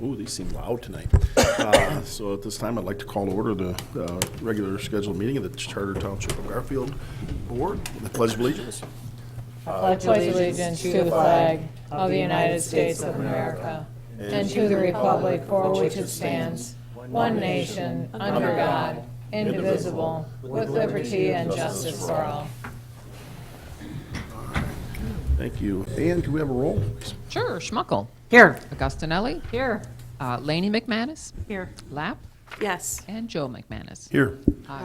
Ooh, these seem loud tonight. So at this time, I'd like to call to order the regular scheduled meeting of the Charter Township of Garfield Board with the Pledge of Allegiance. I pledge allegiance to the flag of the United States of America and to the republic for which it stands, one nation, under God, indivisible, with liberty and justice for all. Thank you. And can we have a roll, please? Sure. Schmuckel. Here. Augustinelli. Here. Laney McManus. Here. Lapp. Yes. And Joe McManus. Here.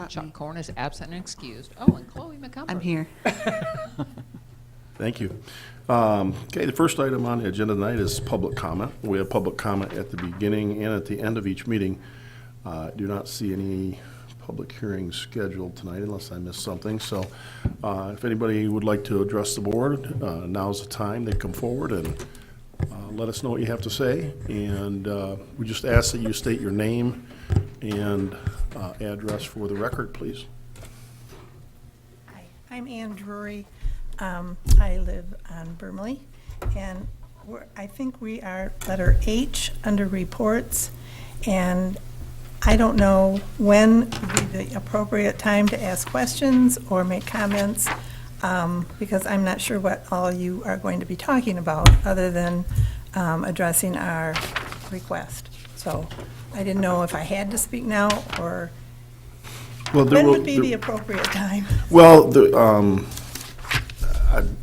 Chuck Corn is absent and excused. Oh, and Chloe McCumber. I'm here. Thank you. Okay, the first item on the agenda tonight is public comment. We have public comment at the beginning and at the end of each meeting. Do not see any public hearings scheduled tonight unless I missed something. So if anybody would like to address the board, now's the time. They come forward and let us know what you have to say. And we just ask that you state your name and address for the record, please. Hi, I'm Ann Drury. I live on Bermeley, and I think we are letter H under reports, and I don't know when would be the appropriate time to ask questions or make comments, because I'm not sure what all you are going to be talking about other than addressing our request. So I didn't know if I had to speak now or when would be the appropriate time. Well, I'm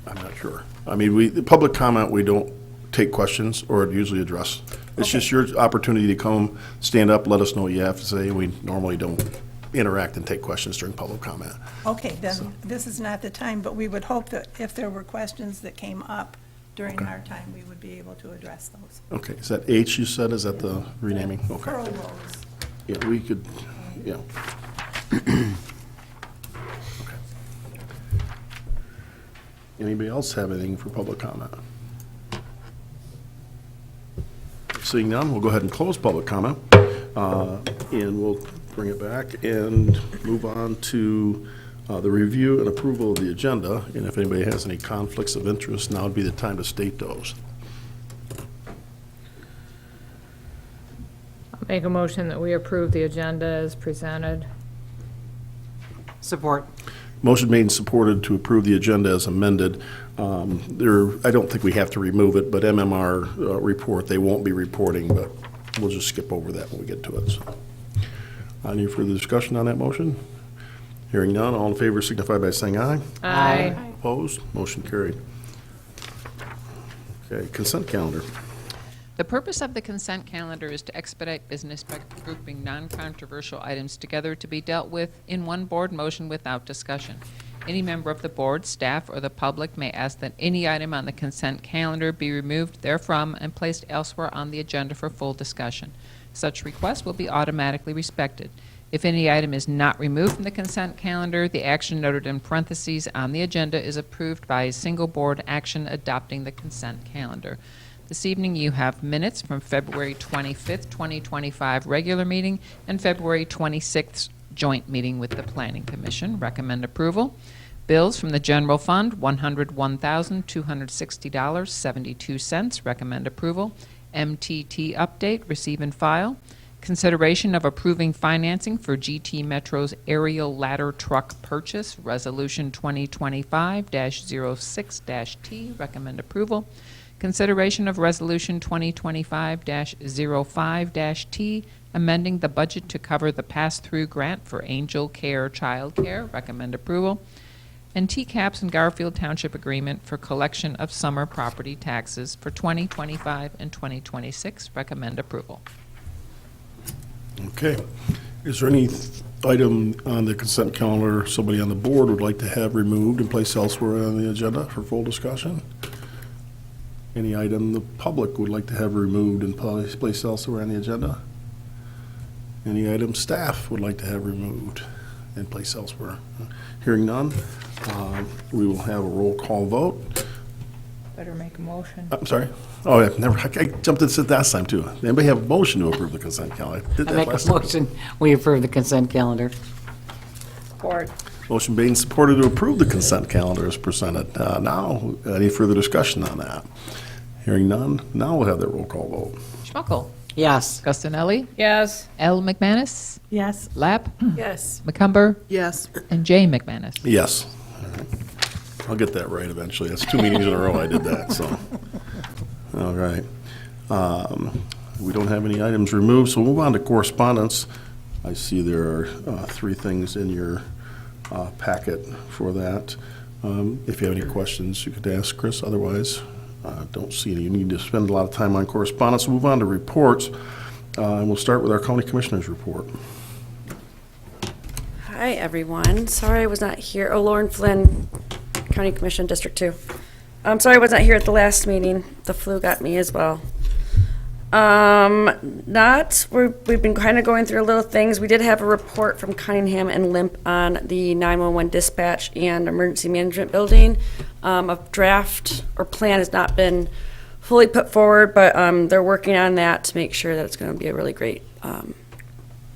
not sure. I mean, the public comment, we don't take questions or usually address. It's just your opportunity to come, stand up, let us know what you have to say. We normally don't interact and take questions during public comment. Okay, then this is not the time, but we would hope that if there were questions that came up during our time, we would be able to address those. Okay, is that H you said? Is that the renaming? Okay. Pearl Rose. Yeah, we could, yeah. Anybody else have anything for public comment? Seeing none, we'll go ahead and close public comment, and we'll bring it back and move on to the review and approval of the agenda. And if anybody has any conflicts of interest, now would be the time to state those. I'll make a motion that we approve the agenda as presented. Support. Motion made and supported to approve the agenda as amended. I don't think we have to remove it, but MMR report, they won't be reporting, but we'll just skip over that when we get to it. So, any further discussion on that motion? Hearing none, all in favor signify by saying aye. Aye. Opposed? Motion carried. Okay, consent calendar. The purpose of the consent calendar is to expedite business by grouping non-controversial items together to be dealt with in one board motion without discussion. Any member of the board, staff, or the public may ask that any item on the consent calendar be removed therefrom and placed elsewhere on the agenda for full discussion. Such requests will be automatically respected. If any item is not removed from the consent calendar, the action noted in parentheses on the agenda is approved by a single board action adopting the consent calendar. This evening you have minutes from February 25th, 2025 regular meeting and February 26th joint meeting with the Planning Commission. Recommend approval. Bills from the General Fund, $101,260.72. Recommend approval. MTT update, receive and file. Consideration of approving financing for GT Metro's aerial ladder truck purchase, Resolution 2025-06-T. Recommend approval. Consideration of Resolution 2025-05-T, amending the budget to cover the pass-through grant for Angel Care Child Care. Recommend approval. And TCAPS and Garfield Township Agreement for collection of summer property taxes for 2025 and 2026. Recommend approval. Okay. Is there any item on the consent calendar somebody on the board would like to have removed and placed elsewhere on the agenda for full discussion? Any item the public would like to have removed and placed elsewhere on the agenda? Any item staff would like to have removed and placed elsewhere? Hearing none, we will have a roll call vote. Better make a motion. I'm sorry. Oh, yeah, never. I jumped into it last time too. Anybody have a motion to approve the consent calendar? I did I that make last a time. motion, we approve the consent calendar. Support. Motion made and supported to approve the consent calendar as presented. Now, any further discussion on that? Hearing none, now we'll have that roll call vote. Schmuckel. Yes. Gustinelli. Yes. L. McManus. Yes. Lapp. Yes. McCumber. Yes. And J. McManus. Yes. All right. I'll get that right eventually. That's 2 meetings in a row I did that, so. All right. We don't have any items removed, so we'll move on to correspondence. I see there are 3 things in your packet for that. If you have any questions, you could ask Chris. Otherwise, don't see any. You need to spend a lot of time on correspondence. We'll move on to reports, and we'll start with our county commissioners report. Hi, everyone. Sorry I was not here. Oh, Lauren Flynn, County Commission, District 2. I'm sorry I was not here at the last meeting. The flu got me as well. We've been kind of going through little things. We did have a report from Cunningham and Limp on the 911 dispatch and emergency management building. A draft or plan has not been fully put forward, but they're working on that to make sure that it's going to be a really great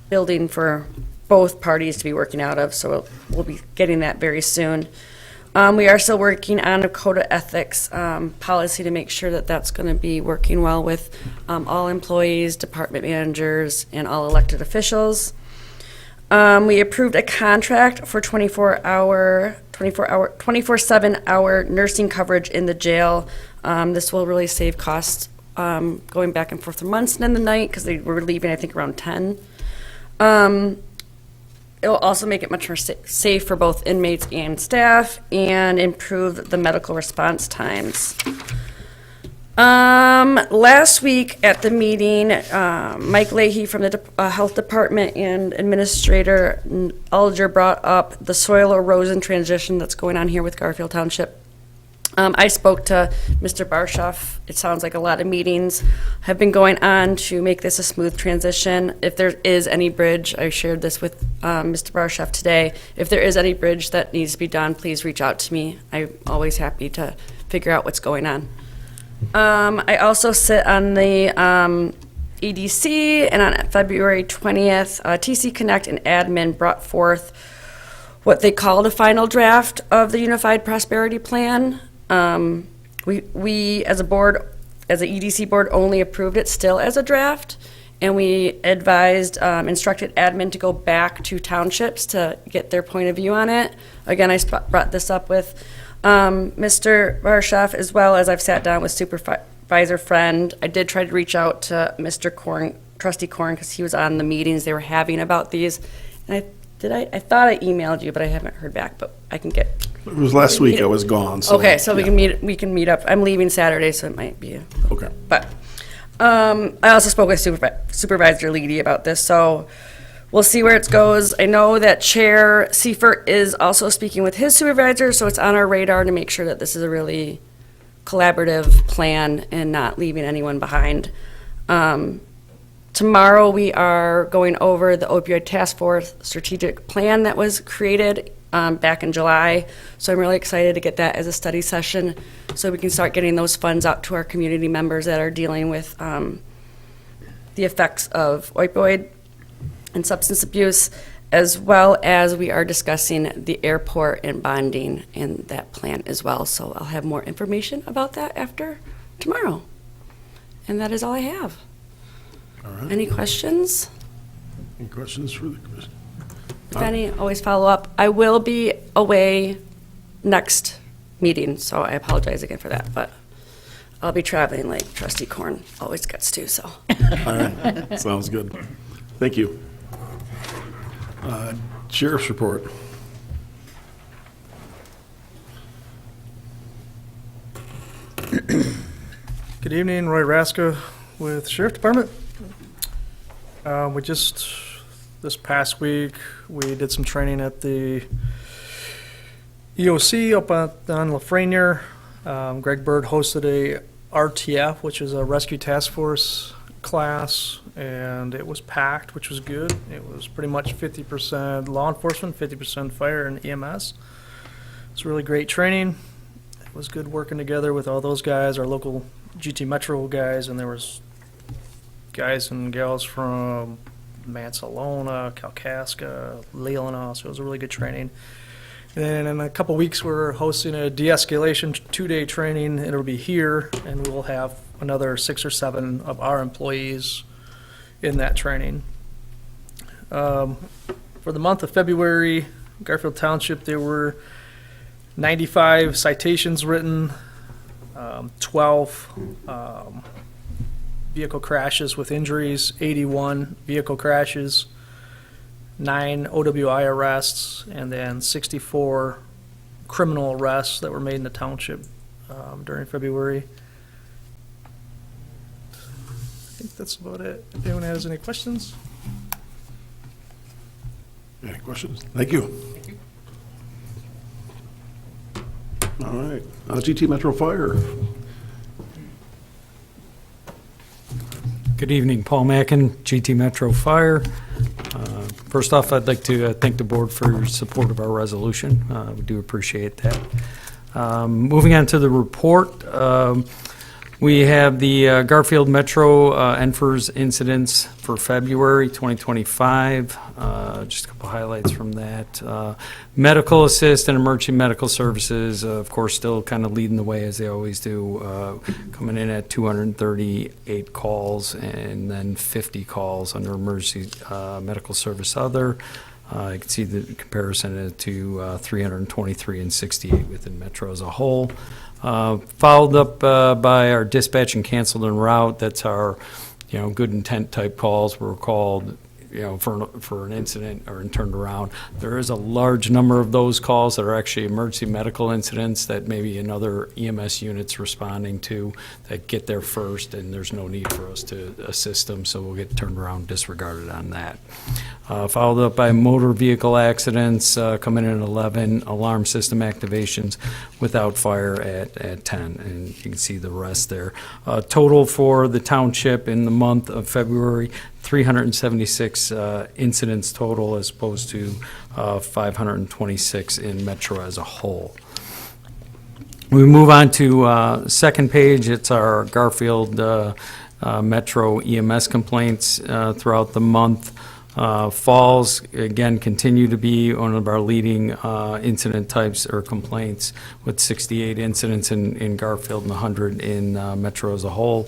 building for both parties to be working out of. So we'll be getting that very soon. We are still working on a code of ethics policy to make sure that that's going to be working well with all employees, department managers, and all elected officials. We approved a contract for 24/7-hour nursing coverage in the jail. This will really save costs going back and forth for months and in the night because they were leaving, I think, around 10. It will also make it much more safe for both inmates and staff and improve the medical response times. Last week at the meeting, Mike Leahy from the Health Department and Administrator Alger brought up the soil erosion transition that's going on here with Garfield Township. I spoke to Mr. Barshoff. It sounds like a lot of meetings have been going on to make this a smooth transition. If there is any bridge, I shared this with Mr. Barshoff today. If there is any bridge that needs to be done, please reach out to me. I'm always happy to figure out what's going on. I also sit on the EDC, and on February 20th, TC Connect and admin brought forth what they called a final draft of the Unified Prosperity Plan. We as a board, as an EDC board, only approved it still as a draft, and we advised, instructed admin to go back to townships to get their point of view on it. Again, I brought this up with Mr. Barshoff, as well as I've sat down with Supervisor Friend. I did try to reach out to Mr. Korn, Trustee Korn, because he was on the meetings they were having about these. And I thought I emailed you, but I haven't heard back, but I can get. It was last week I was gone, so. Okay, so yeah. we can meet up. I'm leaving Saturday, so it might be. Okay. But I also spoke with Supervisor Leedy about this, so we'll see where it goes. I know that Chair Seifert is also speaking with his supervisor, so it's on our radar to make sure that this is a really collaborative plan and not leaving anyone behind. Tomorrow we are going over the opioid task force strategic plan that was created back in July. So I'm really excited to get that as a study session so we can start getting those funds out to our community members that are dealing with the effects of opioid and substance abuse, as well as we are discussing the airport and bonding in that plan as well. So I'll have more information about that after tomorrow. And that is all I have. All right. Any questions? Any questions for the commission? If any, always follow up. I will be away next meeting, so I apologize again for that, but I'll be traveling like Trustee Korn always gets to, so. All right, sounds good. Thank you. Sheriff's report. Good evening, Roy Raska with Sheriff Department. This past week, we did some training at the EOC up on Lafreniere. Greg Bird hosted a RTF, which is a Rescue Task Force class, and it was packed, which was good. It was pretty much 50% law enforcement, 50% fire and EMS. It's really great training. It was good working together with all those guys, our local GT Metro guys, and there was guys and gals from Mansalona, Kalkaska, Leelanau, so it was a really good training. And in a couple weeks, we're hosting a de-escalation 2-day training. It'll be here, and we'll have another 6 or 7 of our employees in that training. For the month of February, Garfield Township, there were 95 citations written, 12 vehicle crashes with injuries, 81 vehicle crashes, 9 OWI arrests, and then 64 criminal arrests that were made in the township during February. I think that's about it. If anyone has any questions? Any questions? Thank you. All right, GT Metro Fire. Good evening, Paul Mackin, GT Metro Fire. First off, I'd like to thank the board for your support of our resolution. We do appreciate that. Moving on to the report, we have the Garfield Metro NFIRS incidents for February 2025. Just a couple highlights from that. Medical assist and emergency medical services, of course, still kind of leading the way as they always do, coming in at 238 calls and then 50 calls under emergency medical service other. You can see the comparison to 323 and 68 within Metro as a whole. Followed up by our dispatch and canceled en route. That's our, good intent type calls were called, for an incident or turned around. There is a large number of those calls that are actually emergency medical incidents that maybe another EMS unit's responding to that get there first, and there's no need for us to assist them, so we'll get turned around, disregarded on that. Followed up by motor vehicle accidents, coming in at 11, alarm system activations without fire at 10, and you can see the rest there. Total for the township in the month of February, 376 incidents total as opposed to 526 in Metro as a whole. We move on to second page. It's our Garfield Metro EMS complaints throughout the month. Falls, again, continue to be one of our leading incident types or complaints with 68 incidents in Garfield and 100 in Metro as a whole.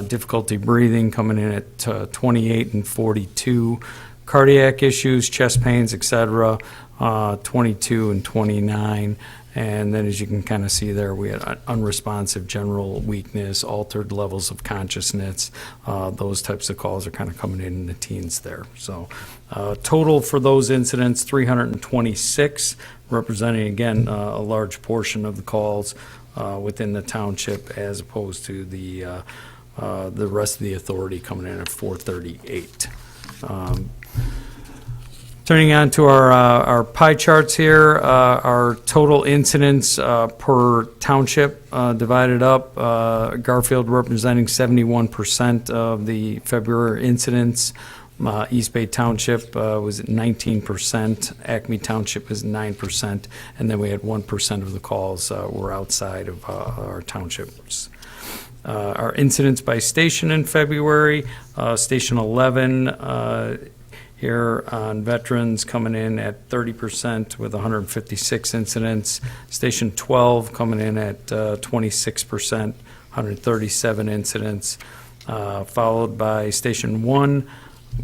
Difficulty breathing coming in at 28 and 42. Cardiac issues, chest pains, etc., 22 and 29. And then as you can kind of see there, we had unresponsive general weakness, altered levels of consciousness. Those types of calls are kind of coming in the teens there. So total for those incidents, 326, representing, again, a large portion of the calls within the township as opposed to the rest of the authority coming in at 438. Turning on to our pie charts here, our total incidents per township divided up. Garfield representing 71% of the February incidents. East Bay Township was at 19%. Acme Township is 9%. And then we had 1% of the calls were outside of our townships. Our incidents by station in February, Station 11, here on veterans coming in at 30% with 156 incidents. Station 12 coming in at 26%, 137 incidents. Followed by Station 1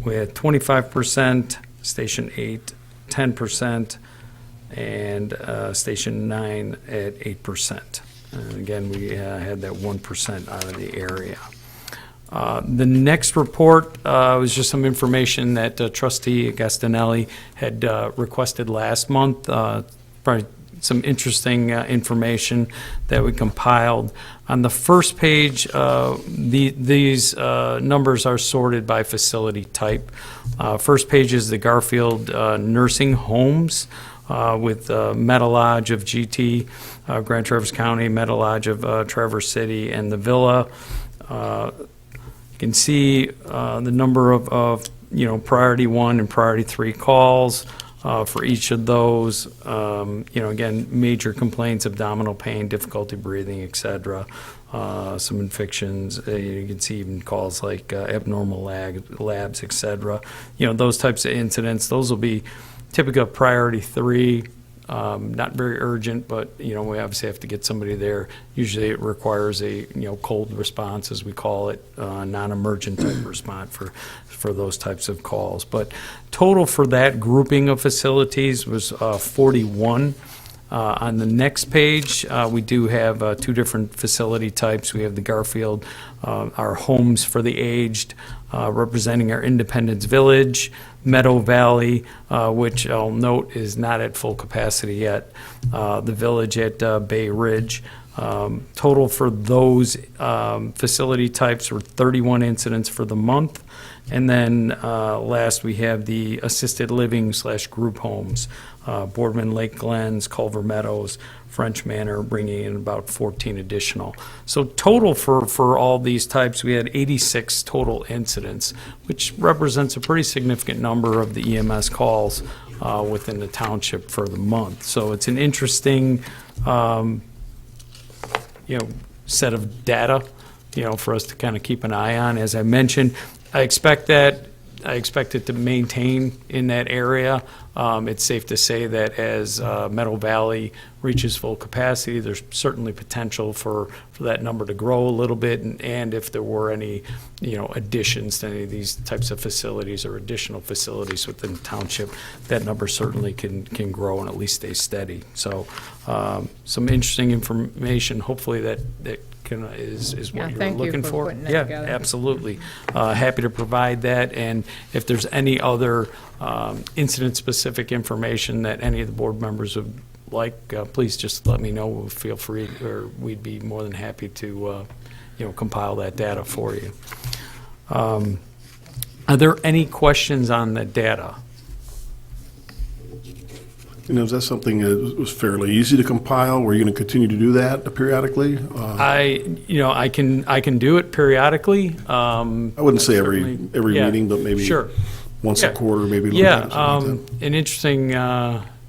with 25%, Station 8, 10%, and Station 9 at 8%. And again, we had that 1% out of the area. The next report was just some information that Trustee Gastinelli had requested last month. Probably some interesting information that we compiled. On the first page, these numbers are sorted by facility type. First page is the Garfield nursing homes with Meta Lodge of GT, Grand Traverse County, Meta Lodge of Traverse City, and the Villa. You can see the number of priority 1 and priority 3 calls for each of those. Again, major complaints, abdominal pain, difficulty breathing, etc. Some infections. You can see even calls like abnormal labs, etc. Those types of incidents. Those will be typical priority 3 not very urgent, but, we obviously have to get somebody there. Usually it requires a, cold response, as we call it, non-emergent type response for those types of calls. But total for that grouping of facilities was 41. On the next page, we do have two different facility types. We have the Garfield, our homes for the aged, representing our Independence Village, Meadow Valley, which I'll note is not at full capacity yet, the Village at Bay Ridge. Total for those facility types were 31 incidents for the month. And then last, we have the assisted living / group homes, Boardman Lake Glens, Culver Meadows, French Manor, bringing in about 14 additional. So total for all these types, we had 86 total incidents, which represents a pretty significant number of the EMS calls within the township for the month. So it's an interesting, set of data, for us to kind of keep an eye on. As I mentioned, I expect it to maintain in that area. It's safe to say that as Meadow Valley reaches full capacity, there's certainly potential for that number to grow a little bit. And if there were any, additions to any of these types of facilities or additional facilities within the township, that number certainly can grow and at least stay steady. So some interesting information, hopefully that is what you're thank you looking for for. putting that Yeah, together. absolutely. Happy to provide that. And if there's any other incident-specific information that any of the board members would like, please just let me know. Feel free, or we'd be more than happy to, compile that data for you. Are there any questions on the data? Is that something that was fairly easy to compile? Were you going to continue to do that periodically? I can do it periodically. I wouldn't say every yeah, meeting, but maybe sure. once Yeah. a quarter, maybe. Yeah, something like that. an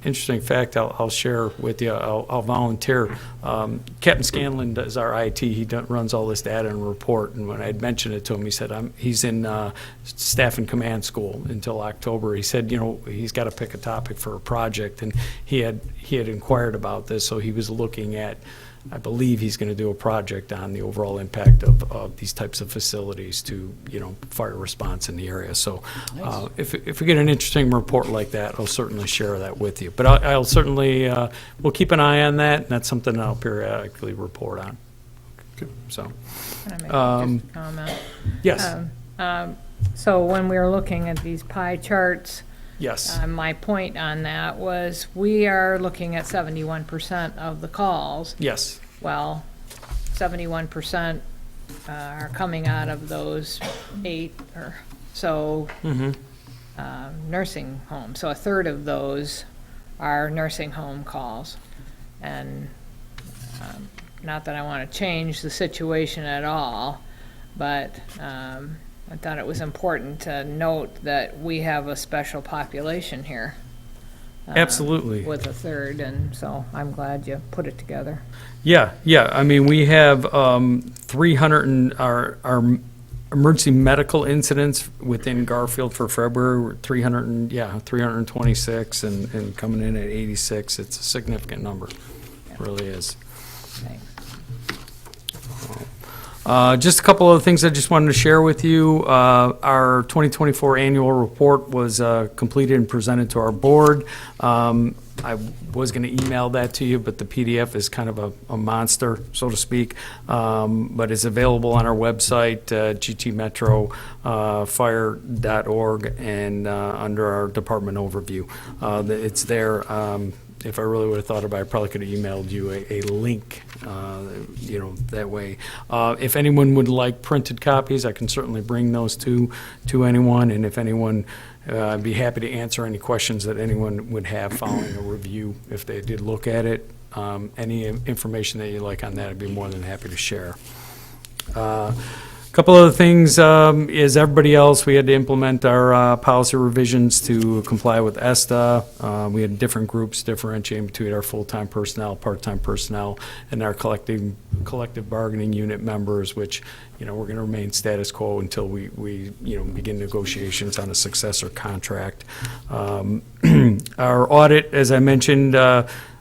interesting fact I'll share with you. I'll volunteer. Captain Scanlon does our IT. He runs all this data and report. And when I'd mentioned it to him, he said he's in staff and command school until October. He said, he's got to pick a topic for a project, and he had inquired about this, so he was looking at. I believe he's going to do a project on the overall impact of these types of facilities to, fire response in the area. So if we get an interesting report like that, I'll certainly share that with you. But I'll certainly, we'll keep an eye on that, and that's something I'll periodically report on. Okay. So, Can I make just a comment? yes, So when we were looking at these pie charts, yes, my point on that was we are looking at 71% of the calls. yes, Well, 71% are coming out of those 8 or so nursing homes. So a third of those are nursing home calls. And not that I want to change the situation at all, but I thought it was important to note that we have a special population here. absolutely. With a third, and so I'm glad you put it together. Yeah. I mean, we have 300 our emergency medical incidents within Garfield for February were 326, and coming in at 86. It's a significant number. It really is. Thanks. Just a couple of things I just wanted to share with you. Our 2024 annual report was completed and presented to our board. I was going to email that to you, but the PDF is kind of a monster, so to speak. But it's available on our website, gtmetrofire.org, and under our department overview. It's there. If I really would have thought about it, I probably could have emailed you a link, that way. If anyone would like printed copies, I can certainly bring those to anyone. And if anyone, I'd be happy to answer any questions that anyone would have following a review if they did look at it. Any information that you like on that, I'd be more than happy to share. Couple other things, is everybody else, we had to implement our policy revisions to comply with ESTA. We had different groups differentiating between our full-time personnel, part-time personnel, and our collective bargaining unit members, which, we're going to remain status quo until we begin negotiations on a successor contract. Our audit, as I mentioned,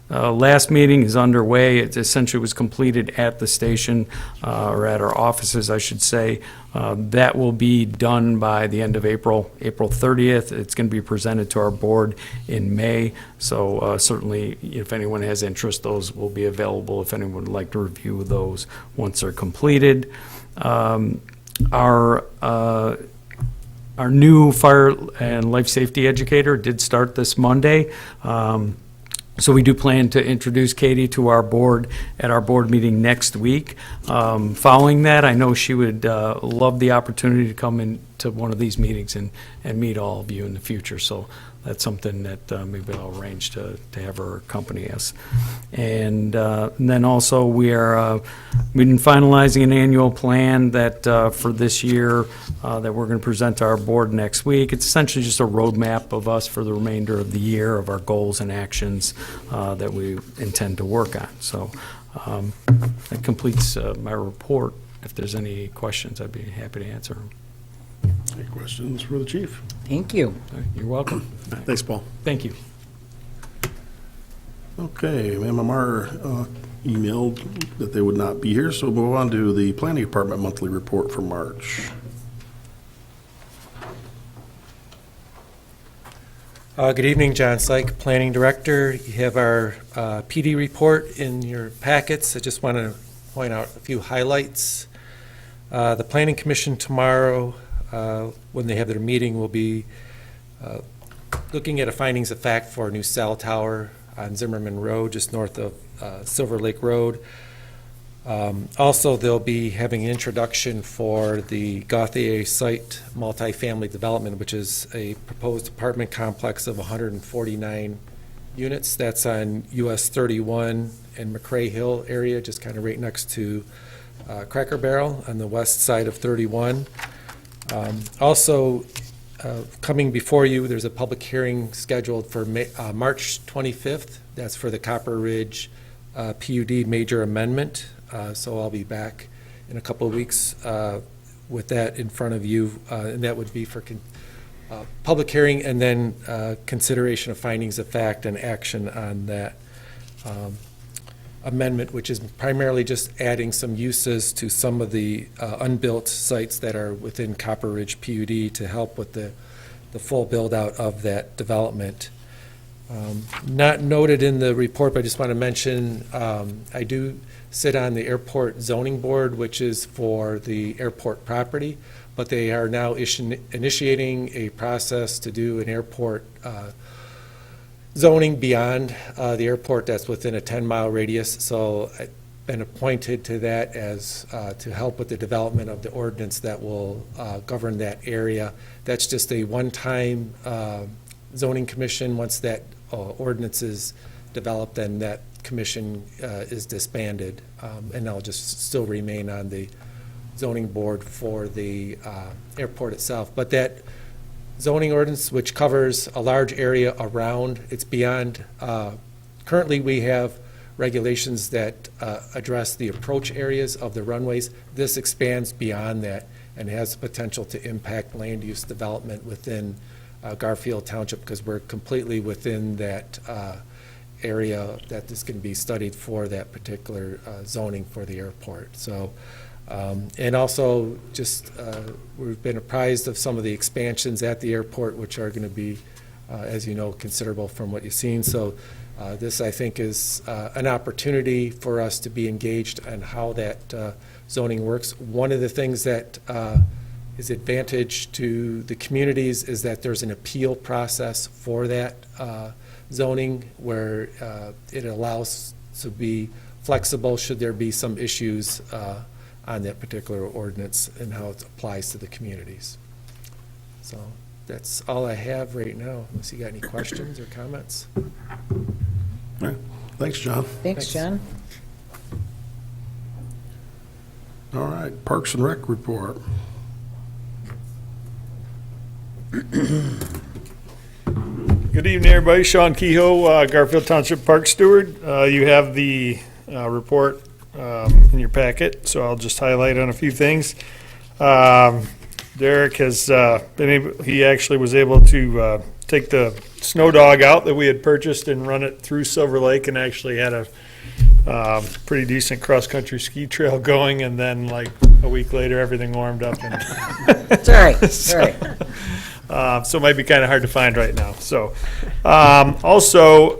last meeting is underway. It essentially was completed at the station, or at our offices, I should say. That will be done by the end of April 30th. It's going to be presented to our board in May. So certainly, if anyone has interest, those will be available if anyone would like to review those once they're completed. Our new fire and life safety educator did start this Monday. So we do plan to introduce Katie to our board at our board meeting next week. Following that, I know she would love the opportunity to come into one of these meetings and meet all of you in the future. So that's something that maybe I'll arrange to have her accompany us. And then also we've been finalizing an annual plan that for this year that we're going to present to our board next week. It's essentially just a roadmap of us for the remainder of the year, of our goals and actions that we intend to work on. So that completes my report. If there's any questions, I'd be happy to answer them. Any questions for the chief? Thank you. You're welcome. Thanks, Paul. Thank you. Okay, MMR emailed that they would not be here, so we'll move on to the planning department monthly report for March. Good evening, John Syke, Planning Director. You have our PD report in your packets. I just want to point out a few highlights. The Planning Commission tomorrow, when they have their meeting, will be looking at a findings of fact for a new cell tower on Zimmerman Road, just north of Silver Lake Road. Also, they'll be having an introduction for the Gauthier site multifamily development, which is a proposed apartment complex of 149 units. That's on US 31 and McRae Hill area, just kind of right next to Cracker Barrel on the west side of 31. Also, coming before you, there's a public hearing scheduled for March 25th. That's for the Copper Ridge PUD major amendment. So I'll be back in a couple of weeks with that in front of you, and that would be for public hearing and then consideration of findings of fact and action on that amendment, which is primarily just adding some uses to some of the unbuilt sites that are within Copper Ridge PUD to help with the full build out of that development. Not noted in the report, but I just want to mention I do sit on the airport zoning board, which is for the airport property, but they are now initiating a process to do an airport zoning beyond the airport that's within a 10-mile radius. So I've been appointed to that as to help with the development of the ordinance that will govern that area. That's just a one-time zoning commission. Once that ordinance is developed, then that commission is disbanded, and I'll just still remain on the zoning board for the airport itself. But that zoning ordinance, which covers a large area around, it's beyond, currently we have regulations that address the approach areas of the runways. This expands beyond that and has potential to impact land use development within Garfield Township, because we're completely within that area that is going to be studied for that particular zoning for the airport. So, and also just we've been apprised of some of the expansions at the airport, which are going to be, as you know, considerable from what you've seen. So this, I think, is an opportunity for us to be engaged on how that zoning works. One of the things that is advantage to the communities is that there's an appeal process for that zoning, where it allows to be flexible should there be some issues on that particular ordinance and how it applies to the communities. So that's all I have right now, unless you got any questions or comments. All right. Thanks, John. Thanks, John. All right, Parks and Rec report. Good evening, everybody. Sean Kehoe, Garfield Township Park Steward. You have the report in your packet, so I'll just highlight on a few things. Derek has he actually was able to take the snow dog out that we had purchased and run it through Silver Lake, and actually had a pretty decent cross-country ski trail going, and then like a week later, everything warmed up. And It's all right, it's all right. so it might be kind of hard to find right now. So, also,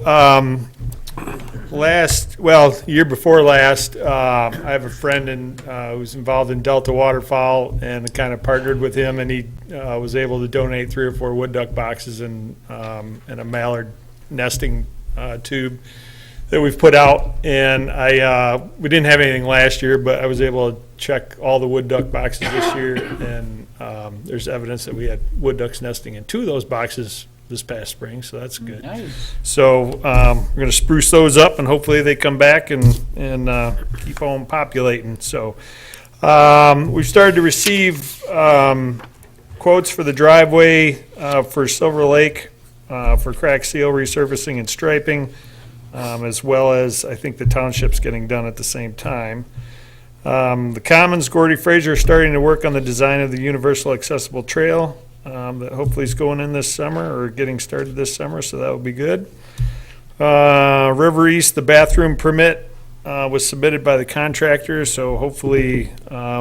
year before last, I have a friend who's involved in Delta Waterfowl, and kind of partnered with him, and he was able to donate 3 or 4 wood duck boxes and a mallard nesting tube that we've put out. And we didn't have anything last year, but I was able to check all the wood duck boxes this year, and there's evidence that we had wood ducks nesting in 2 of those boxes this past spring, so that's good. Nice. So we're going to spruce those up, and hopefully they come back and keep on populating. So we've started to receive quotes for the driveway for Silver Lake for crack seal resurfacing and striping, as well as I think the township's getting done at the same time. The Commons, Gordy Fraser, are starting to work on the design of the universal accessible trail that hopefully is going in this summer, or getting started this summer, so that will be good. River East, the bathroom permit was submitted by the contractor, so hopefully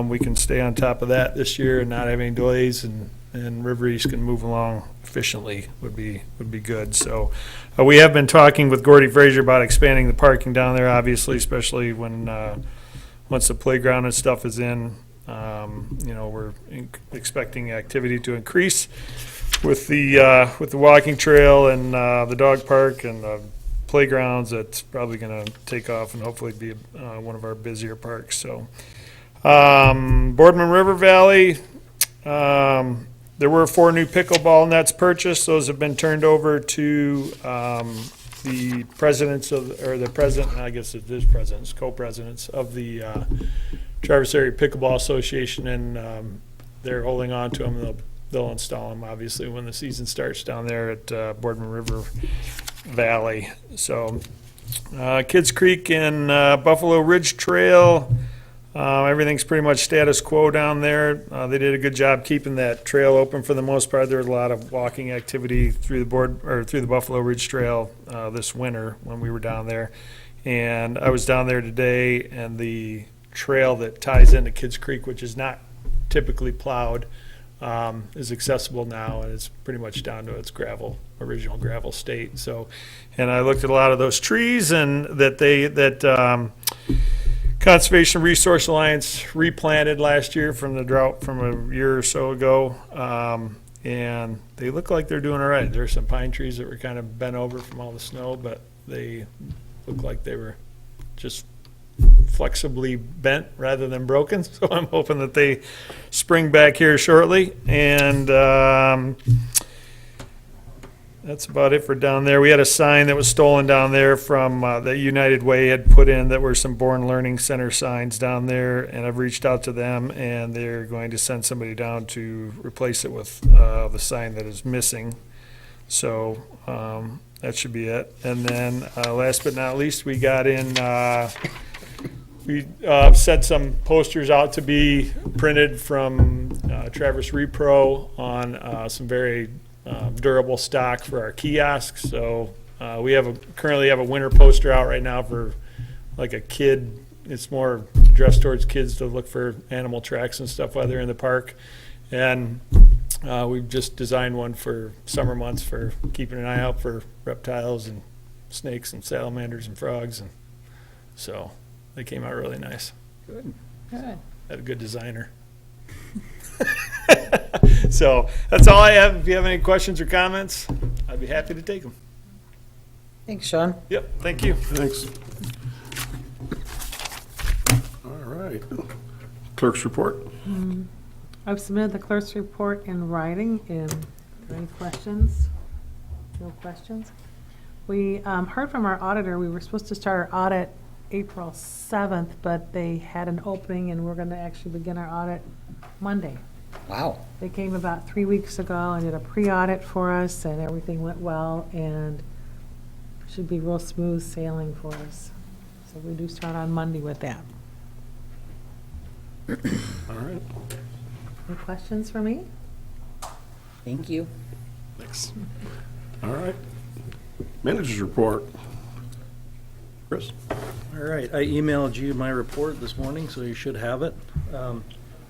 we can stay on top of that this year and not have any delays, and River East can move along efficiently would be good. So we have been talking with Gordy Fraser about expanding the parking down there, obviously, especially when once the playground and stuff is in. We're expecting activity to increase with the walking trail and the dog park and the playgrounds. That's probably going to take off and hopefully be one of our busier parks. So, Boardman River Valley, there were 4 new pickleball nets purchased. Those have been turned over to the presidents co-presidents of the Traverse Area Pickleball Association, and they're holding on to them. They'll install them, obviously, when the season starts down there at Boardman River Valley. So, Kids Creek and Buffalo Ridge Trail, everything's pretty much status quo down there. They did a good job keeping that trail open for the most part. There was a lot of walking activity through the Buffalo Ridge Trail this winter when we were down there. And I was down there today, and the trail that ties into Kids Creek, which is not typically plowed, is accessible now, and it's pretty much down to its original gravel state. So, and I looked at a lot of those trees, and that Conservation Resource Alliance replanted last year from the drought from a year or so ago, and they look like they're doing all right. There's some pine trees that were kind of bent over from all the snow, but they look like they were just flexibly bent rather than broken. So I'm hoping that they spring back here shortly. And that's about it for down there. We had a sign that was stolen down there from that United Way had put in, that were some Born Learning Center signs down there, and I've reached out to them, and they're going to send somebody down to replace it with the sign that is missing. So that should be it. And then last but not least, we got in we set some posters out to be printed from Traverse Repro on some very durable stock for our kiosks. So we currently have a winter poster out right now for like a kid. It's more addressed towards kids to look for animal tracks and stuff while they're in the park. And we've just designed one for summer months for keeping an eye out for reptiles and snakes and salamanders and frogs. And so they came out really nice. Good. Good. Had a good designer. So that's all I have. If you have any questions or comments, I'd be happy to take them. Thanks, Sean. Yep, thank you. Thanks. All right. Clerk's report. I've submitted the clerk's report in writing. Are there any questions? No questions? We heard from our auditor. We were supposed to start our audit April 7th, but they had an opening and we're going to actually begin our audit Monday. Wow. They came about 3 weeks ago and did a pre-audit for us, and everything went well, and should be real smooth sailing for us. So we do start on Monday with that. All right. Any questions for me? Thank you. Thanks. All right. Managers report. Chris? All right, I emailed you my report this morning, so you should have it.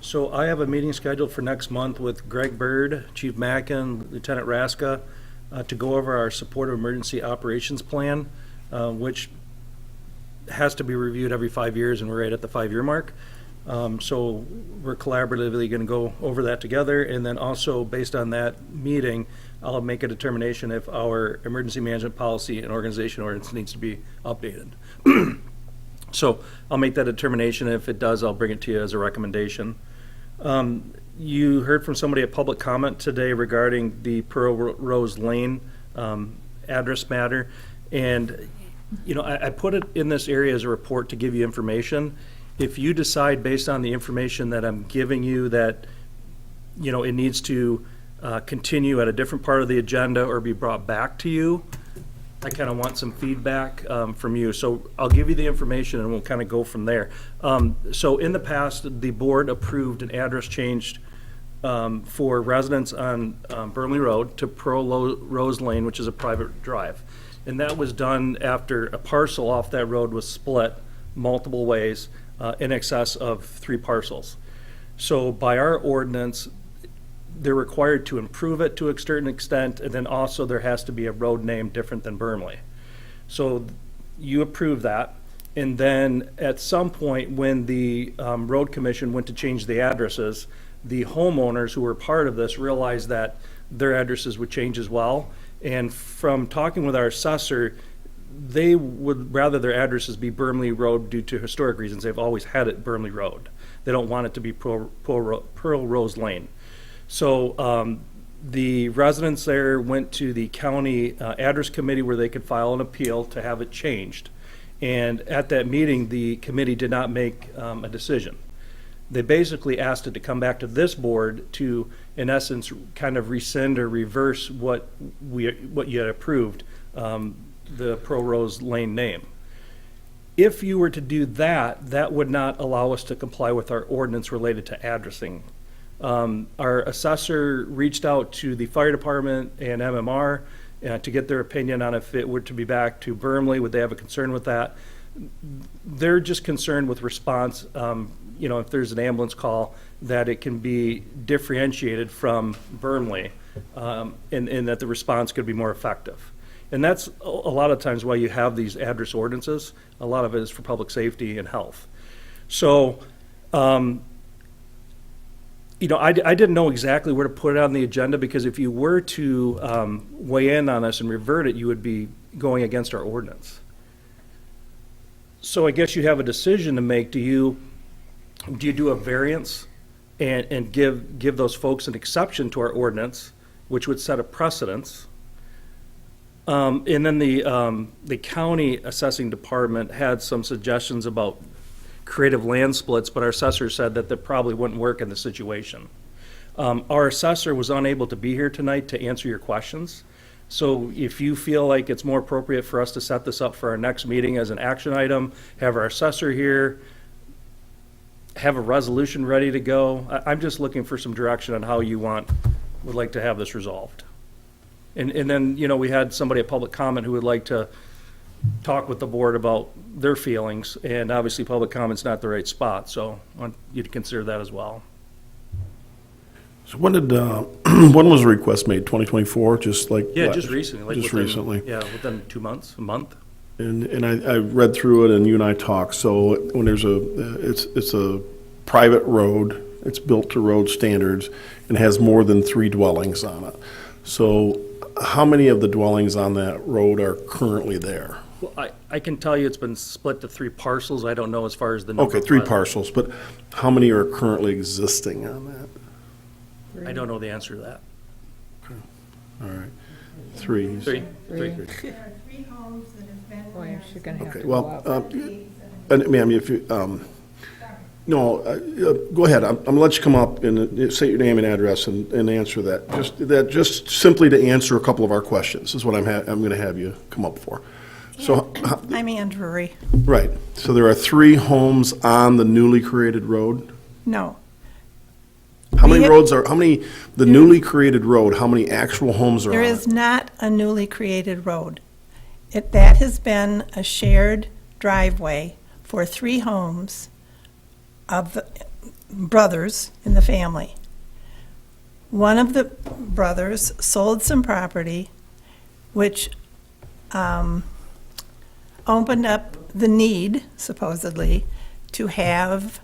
So I have a meeting scheduled for next month with Greg Bird, Chief Mackin, Lieutenant Raska, to go over our supportive emergency operations plan, which has to be reviewed every 5 years, and we're right at the 5-year mark. So we're collaboratively going to go over that together, and then also based on that meeting, I'll make a determination if our emergency management policy and organization ordinance needs to be updated. So I'll make that determination. If it does, I'll bring it to you as a recommendation. You heard from somebody at public comment today regarding the Pearl Rose Lane address matter, and you know, I put it in this area as a report to give you information. If you decide based on the information that I'm giving you that, you know, it needs to continue at a different part of the agenda or be brought back to you, I kind of want some feedback from you. So I'll give you the information and we'll kind of go from there. So in the past, the board approved an address change for residents on Burnley Road to Pearl Rose Lane, which is a private drive. And that was done after a parcel off that road was split multiple ways in excess of 3 parcels. So by our ordinance, they're required to improve it to a certain extent, and then also there has to be a road name different than Burnley. So you approve that, and then at some point when the road commission went to change the addresses, the homeowners who were part of this realized that their addresses would change as well. And from talking with our assessor, they would rather their addresses be Burnley Road due to historic reasons. They've always had it Burnley Road. They don't want it to be Pearl Rose Lane. So the residents there went to the county address committee where they could file an appeal to have it changed. And at that meeting, the committee did not make a decision. They basically asked it to come back to this board to, in essence, kind of rescind or reverse what you had approved, the Pearl Rose Lane name. If you were to do that, that would not allow us to comply with our ordinance related to addressing. Our assessor reached out to the fire department and MMR to get their opinion on if it were to be back to Burnley, would they have a concern with that? They're just concerned with response, you know, if there's an ambulance call, that it can be differentiated from Burnley, and that the response could be more effective. And that's a lot of times why you have these address ordinances. A lot of it is for public safety and health. So, you know, I didn't know exactly where to put it on the agenda, because if you were to weigh in on us and revert it, you would be going against our ordinance. So I guess you have a decision to make. Do you do a variance and give those folks an exception to our ordinance, which would set a precedence? And then the county assessing department had some suggestions about creative land splits, but our assessor said that probably wouldn't work in the situation. Our assessor was unable to be here tonight to answer your questions. So if you feel like it's more appropriate for us to set this up for our next meeting as an action item, have our assessor here, have a resolution ready to go. I'm just looking for some direction on how you would like to have this resolved. And then, you know, we had somebody at public comment who would like to talk with the board about their feelings, and obviously public comment's not the right spot, so I want you to consider that as well. So when was the request made? 2024, just like? Yeah, just recently. Just recently. Yeah, within 2 months, a month. And I read through it, and you and I talked. So when there's it's a private road, it's built to road standards, and has more than 3 dwellings on it. So how many of the dwellings on that road are currently there? Well, I can tell you it's been split to 3 parcels. I don't know as far as the number. Okay, 3 parcels, but how many are currently existing on that? I don't know the answer to that. All right, 3. Three. There are 3 homes that have been Boy, there you're gonna have Okay, to well, go up. decades and and ma'am, if you, no, go ahead. I'm gonna let you come up and say your name and address and answer that. Just simply to answer a couple of our questions is what I'm gonna have you come up for. So, I'm Ann Drury. right, so there are 3 homes on the newly created road? No, How many We- roads the newly created road, how many actual homes are on there it? is not a newly created road. That has been a shared driveway for 3 homes of the brothers in the family. One of the brothers sold some property, which opened up the need, supposedly, to have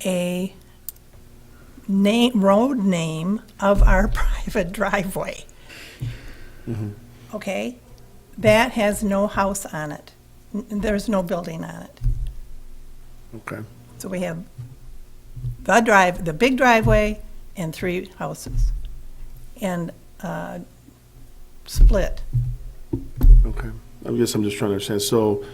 a road name of our private driveway. Okay? That has no house on it. There's no building on it. Okay, So we have the big driveway and 3 houses. And split. okay. I guess I'm just trying to understand. So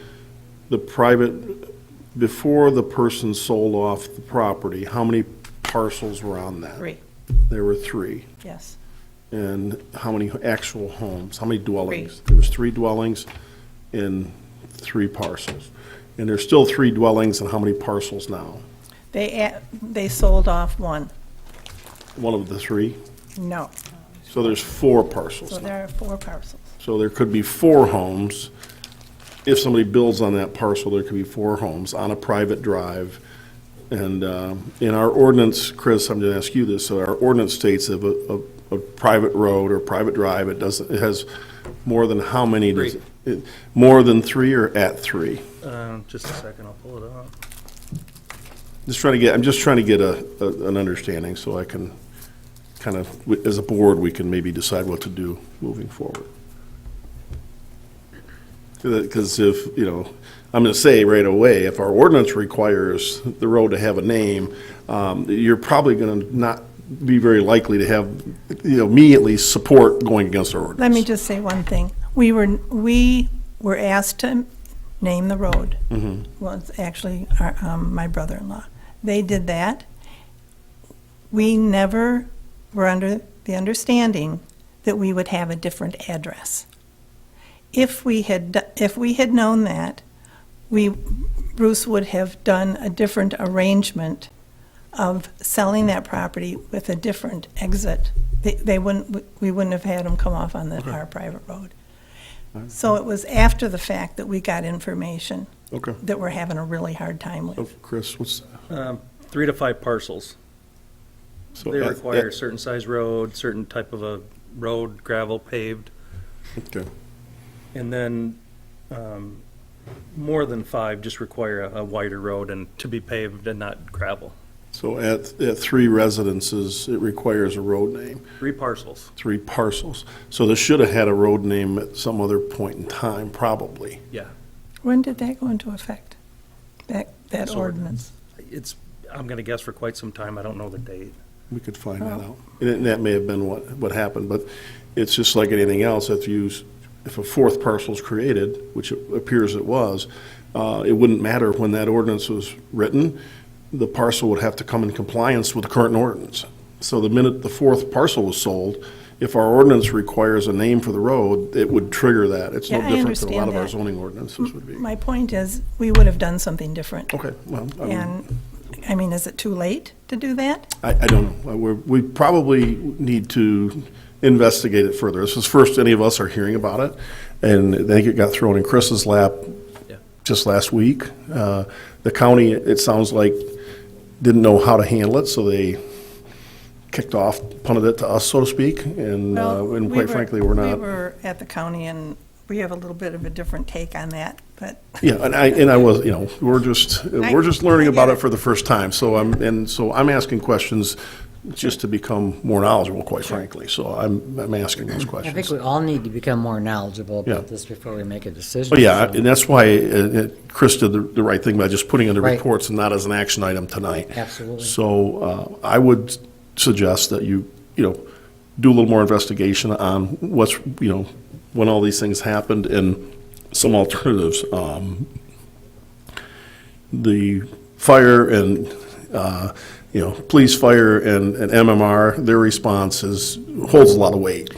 the private, before the person sold off the property, how many parcels were on that? 3, There were 3. yes. And how many actual homes? How many dwellings? There was 3 dwellings in 3 parcels. And there's still 3 dwellings, and how many parcels now? They sold off 1. One of the 3? No. So there's 4 parcels So now. there are 4 parcels. So there could be 4 homes. If somebody builds on that parcel, there could be 4 homes on a private drive. And in our ordinance, Chris, I'm going to ask you this, so our ordinance states if a private road or private drive, it has more than how many? Does it? More than 3 or at 3? Just a second, I'll pull it up. I'm just trying to get an understanding so I can kind of, as a board, we can maybe decide what to do moving forward. Because if, I'm going to say right away, if our ordinance requires the road to have a name, you're probably going to not be very likely to have, me at least, support going against our ordinance. Let me just say one thing. We were asked to name the road. Well, it's actually my brother-in-law. They did that. We never were under the understanding that we would have a different address. If we had known that, Bruce would have done a different arrangement of selling that property with a different exit. We wouldn't have had them come off on our private road. So it was after the fact that we got information Okay. that we're having a really hard time Oh, with. Chris, what's, 3 to 5 parcels. so They require a certain size road, certain type of a road, gravel, paved, okay. and then more than 5 just require a wider road and to be paved and not gravel. So at 3 residences, it requires a road name, 3 parcels. 3 parcels. So they should have had a road name at some other point in time, probably. Yeah. When did that go into effect? That This ordinance? I'm going to guess for quite some time. I don't know the date. We could find that out. And that may have been what happened, but it's just like anything else. If a 4th parcel is created, which it appears it was, it wouldn't matter when that ordinance was written. The parcel would have to come in compliance with the current ordinance. So the minute the 4th parcel was sold, if our ordinance requires a name for the road, it would trigger that. It's no Yeah, I different than a lot understand of our that. zoning ordinances would be. My point is, we would have done something different. Okay, well, And, is it too late to do that? I don't know. We probably need to investigate it further. This is first any of us are hearing about it, and I think it got thrown in Chris's lap Yeah. just last week. The county, it sounds like, didn't know how to handle it, so they punted it to us, so to speak, and quite frankly, we're not. We were at the county, and we have a little bit of a different take on that, but Yeah, and I was, we're just learning I about get it it. for the first time, so I'm asking questions just to become more knowledgeable, quite frankly, so I'm asking those I questions. think we all need to become more knowledgeable Yeah. about this before we make a decision. Well, yeah, so- and that's why Chris did the right thing by just putting in the Right. reports and not as an action item tonight. Absolutely. So I would suggest that you do a little more investigation on what's, when all these things happened and some alternatives. the fire and, police, fire, and MMR, their response holds a lot of weight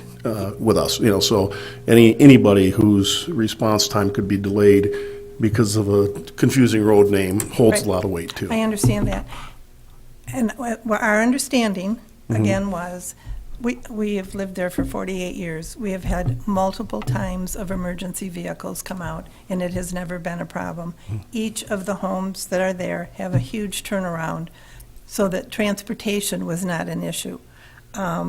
with us, so anybody whose response time could be delayed because of a confusing road name holds Right. a lot of weight, too. I understand that. And our understanding, again, was, we have lived there for 48 years. We have had multiple times of emergency vehicles come out, and it has never been a problem. Each of the homes that are there have a huge turnaround, so that transportation was not an issue. How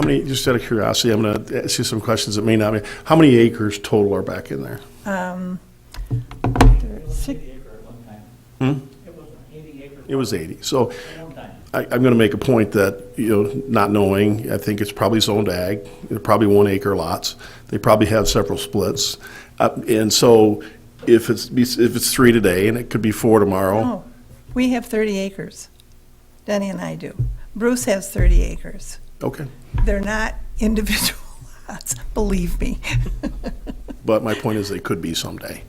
many, just out of curiosity, I'm going to ask you some questions that may not be, how many acres total are back in there? It was 80. So I'm going to make a point that, not knowing, I think it's probably zoned ag. They're probably 1 acre lots. They probably have several splits. And so if it's 3 today and it could be 4 tomorrow. Oh, we have 30 acres. Denny and I do. Bruce has 30 acres. Okay. They're not individual lots, believe me. But my point is they could be someday.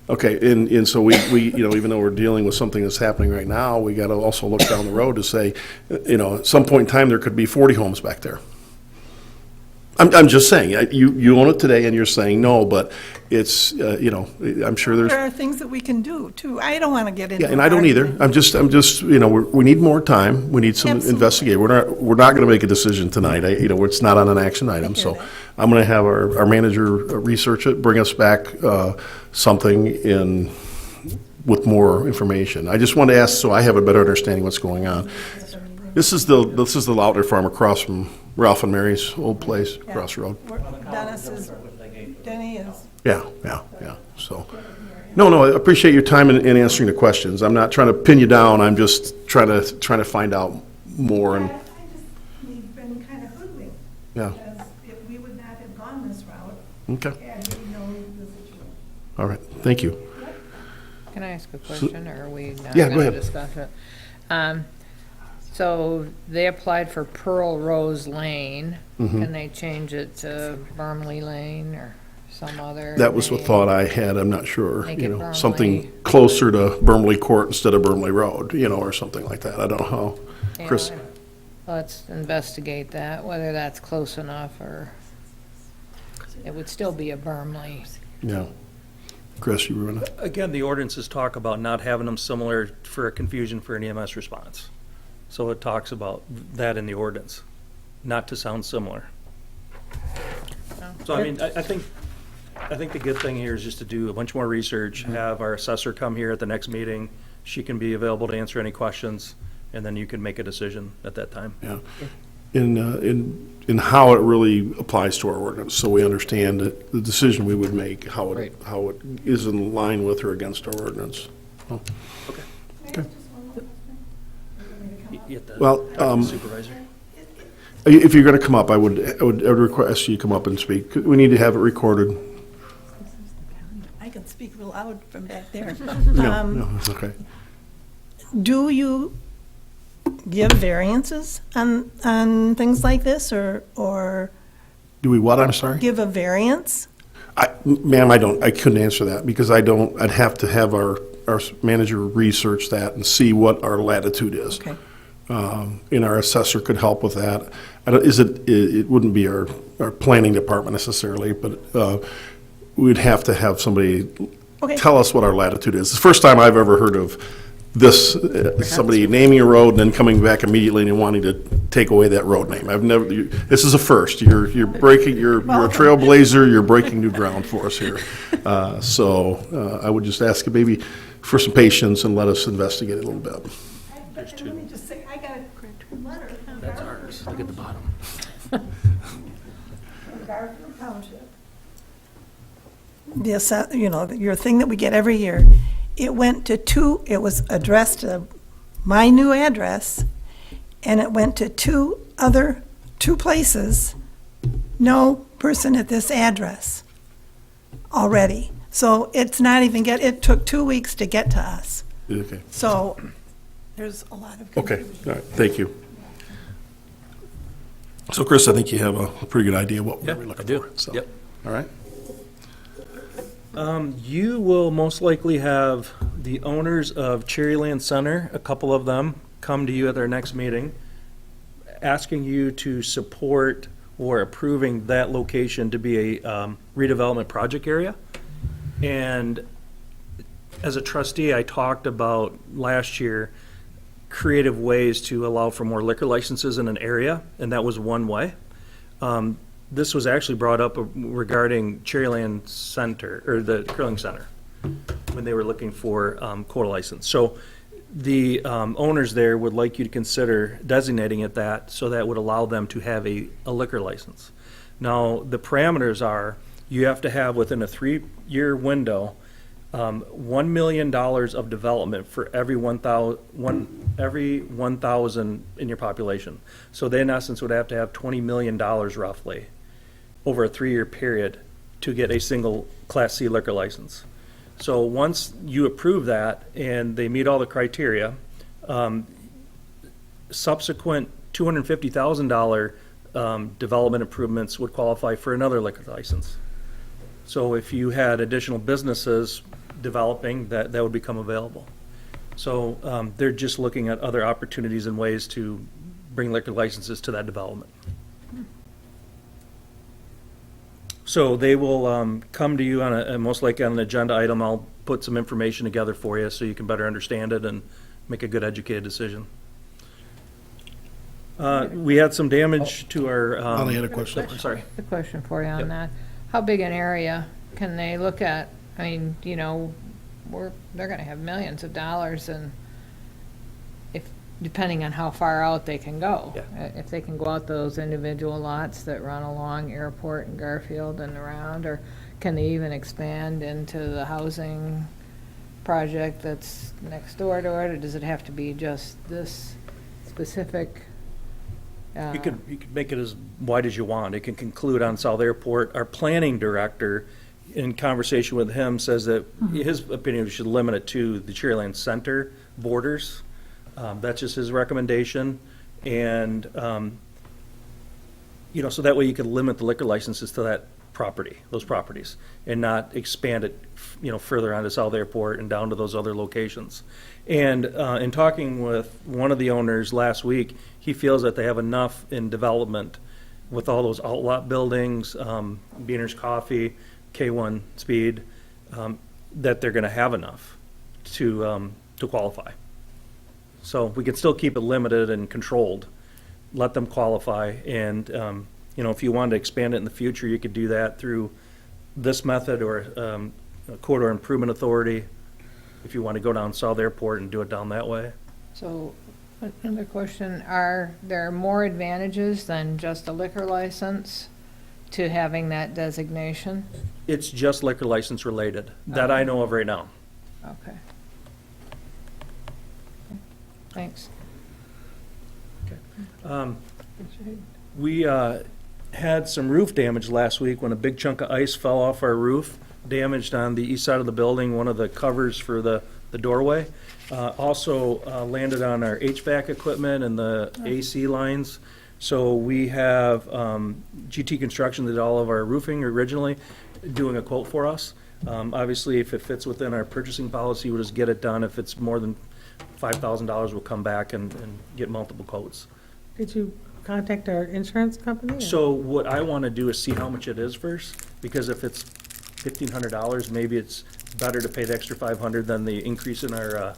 Okay, and so we even though we're dealing with something that's happening right now, we got to also look down the road to say, at some point in time, there could be 40 homes back there. I'm just saying, you own it today and you're saying no, but it's, I'm sure there's. There are things that we can do, too. I don't want to get into. Yeah, and I don't either. I'm just, we need more time. We need some Absolutely. investigate. We're not going to make a decision tonight. It's not on an action item. hear So that. I'm going to have our manager research it, bring us back something with more information. I just wanted to ask so I have a better understanding what's going on. This is the Lautner farm across from Ralph and Mary's old place, across the road. Denny is. Yeah. So, no, I appreciate your time in answering the questions. I'm not trying to pin you down. I'm just trying to find out more. And We've been kind of hoodwinked. yeah, Because we would not have gone this route okay, had we known the situation. all right. Thank you. Can I ask a question, or are we not Yeah, go going to ahead. discuss it? So they applied for Pearl Rose Lane. Mm-hmm. Can they change it to Bermley Lane or some other That was the name? thought I had. I'm not sure. Make it Burnley. Something closer to Burnley Court instead of Burnley Road, or something like that. I don't know how. Yeah, Chris? Let's investigate that, whether that's close enough, or it would still be a Bermley. Yeah. Chris, you were gonna. Again, the ordinances talk about not having them similar for a confusion for an EMS response. So it talks about that in the ordinance, not to sound similar. So I mean, I think the good thing here is just to do a bunch more research, have our assessor come here at the next meeting. She can be available to answer any questions, and then you can make a decision at that time. Yeah. In how it really applies to our ordinance, so we understand that the decision we would make, how it is in line with or against our ordinance. Oh. Well, Supervisor? if you're going to come up, I would request you come up and speak. We need to have it recorded. I can speak real loud from back there. No, it's okay. Do you give variances on things like this, or Do we what, I'm sorry? give a variance? Ma'am, I couldn't answer that because I'd have to have our manager research that and see what our latitude is. Okay. And our assessor could help with that. It wouldn't be our planning department necessarily, but we'd have to have somebody Okay. tell us what our latitude is. It's the first time I've ever heard of this, somebody naming a road and then coming back immediately and wanting to take away that road name. This is a first. You're breaking, you're a trailblazer, you're breaking new ground for us here. So I would just ask you maybe for some patience and let us investigate it a little bit. Let me just say, I got a letter from That's ours. Look at the bottom. Garfield Township. Your thing that we get every year. It was addressed to my new address, and it went to two places, no person at this address already. So it's not even it took 2 weeks to get to us. Okay. So there's a lot of Okay, confusion. all right, thank you. So Chris, I think you have a pretty good idea what we're Yeah, looking I do. for. So, Yep. all right. You will most likely have the owners of Cherryland Center, a couple of them, come to you at their next meeting, asking you to support or approving that location to be a redevelopment project area. And as a trustee, I talked about last year creative ways to allow for more liquor licenses in an area, and that was one way. This was actually brought up regarding Cherryland Center, or the Curling Center, when they were looking for quota license. So the owners there would like you to consider designating it that, so that would allow them to have a liquor license. Now, the parameters are, you have to have within a 3-year window, $1 million of development for every 1,000 in your population. So they, in essence, would have to have $20 million roughly over a 3-year period to get a single Class C liquor license. So once you approve that and they meet all the criteria, subsequent $250,000 development improvements would qualify for another liquor license. So if you had additional businesses developing, that would become available. So they're just looking at other opportunities and ways to bring liquor licenses to that development. So they will come to you on most likely on an agenda item. I'll put some information together for you so you can better understand it and make a good educated decision. We had some damage to our. Molly had a question. Sorry. A question for you on Yep. that. How big an area can they look at? I mean, they're gonna have millions of dollars, and depending on how far out they can go. Yeah. If they can go out those individual lots that run along Airport and Garfield and around, or can they even expand into the housing project that's next door to it, or does it have to be just this specific? You could make it as wide as you want. It can conclude on South Airport. Our planning director, in conversation with him, says that his opinion, we should limit it to the Cherryland Center borders. That's just his recommendation. And, so that way you could limit the liquor licenses to that property, those properties, and not expand it, further onto South Airport and down to those other locations. And in talking with one of the owners last week, he feels that they have enough in development with all those outlot buildings, Beaner's Coffee, K1 Speed, that they're going to have enough to qualify. So we could still keep it limited and controlled, let them qualify, and if you wanted to expand it in the future, you could do that through this method or a corridor improvement authority. If you want to go down South Airport and do it down that way. So, another question, are there more advantages than just a liquor license to having that designation? It's just liquor license related, that I know of right now. Okay. Thanks. We had some roof damage last week when a big chunk of ice fell off our roof, damaged on the east side of the building, one of the covers for the doorway. Also landed on our HVAC equipment and the AC lines. So we have GT Construction that did all of our roofing originally, doing a quote for us. Obviously, if it fits within our purchasing policy, we'll just get it done. If it's more than $5,000, we'll come back and get multiple quotes. Did you contact our insurance company? or- So what I want to do is see how much it is first, because if it's $1,500, maybe it's better to pay the extra $500 than the increase in our,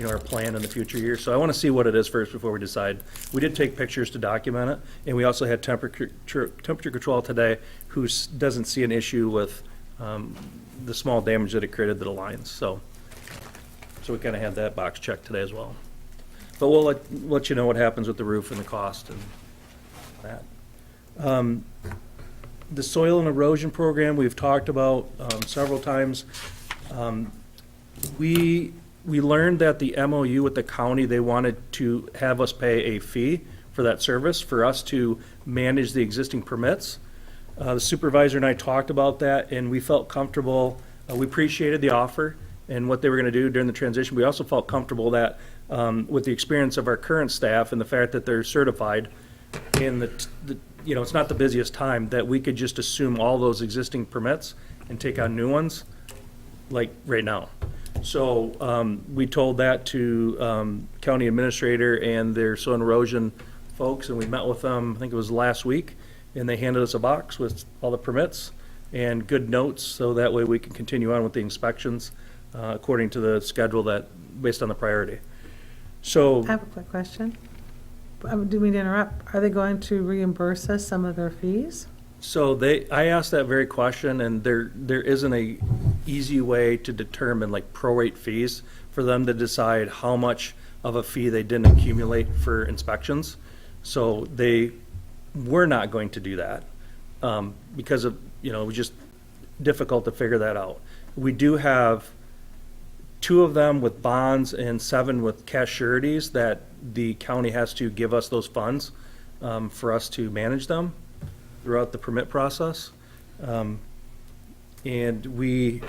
our plan in the future years. So I want to see what it is first before we decide. We did take pictures to document it, and we also had temperature control today, who doesn't see an issue with the small damage that it created to the lines. So we kind of had that box checked today as well. But we'll let you know what happens with the roof and the cost and that. The soil and erosion program we've talked about several times. We learned that the MOU with the county, they wanted to have us pay a fee for that service, for us to manage the existing permits. The supervisor and I talked about that, and we felt comfortable. We appreciated the offer and what they were going to do during the transition. We also felt comfortable that with the experience of our current staff and the fact that they're certified, and it's not the busiest time, that we could just assume all those existing permits and take on new ones like right now. So we told that to county administrator and their soil and erosion folks, and we met with them, I think it was last week, and they handed us a box with all the permits and good notes, so that way we can continue on with the inspections according to the schedule that, based on the priority. So. I have a quick question. I didn't mean to interrupt. Are they going to reimburse us some of their fees? So I asked that very question, and there isn't a easy way to determine like prorate fees for them to decide how much of a fee they didn't accumulate for inspections. So we're not going to do that because of, it was just difficult to figure that out. We do have 2 of them with bonds and 7 with cash sureties that the county has to give us those funds for us to manage them throughout the permit process. And we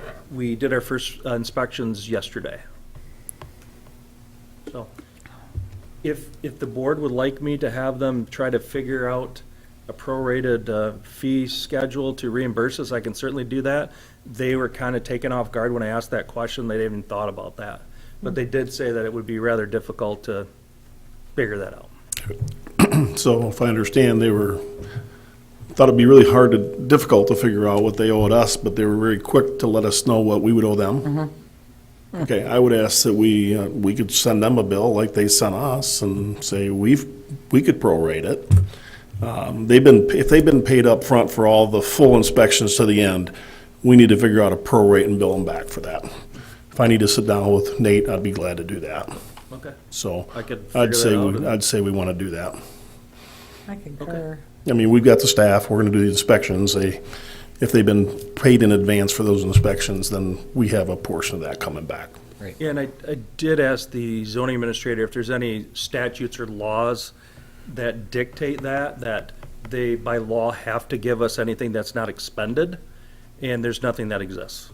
did our first inspections yesterday. So if the board would like me to have them try to figure out a prorated fee schedule to reimburse us, I can certainly do that. They were kind of taken off guard when I asked that question. They didn't even thought about that. But they did say that it would be rather difficult to figure that out. So if I understand, thought it'd be really difficult to figure out what they owed us, but they were very quick to let us know what we would owe them. Okay, I would ask that we could send them a bill like they sent us and say we could prorate it. If they've been paid up front for all the full inspections to the end, we need to figure out a prorate and bill them back for that. If I need to sit down with Nate, I'd be glad to do that. Okay. So I could figure that out. I'd say we want to do that. I concur. I mean, we've got the staff, we're going to do the inspections. If they've been paid in advance for those inspections, then we have a portion of that coming back. Yeah, and I did ask the zoning administrator if there's any statutes or laws that dictate that they by law have to give us anything that's not expended, and there's nothing that exists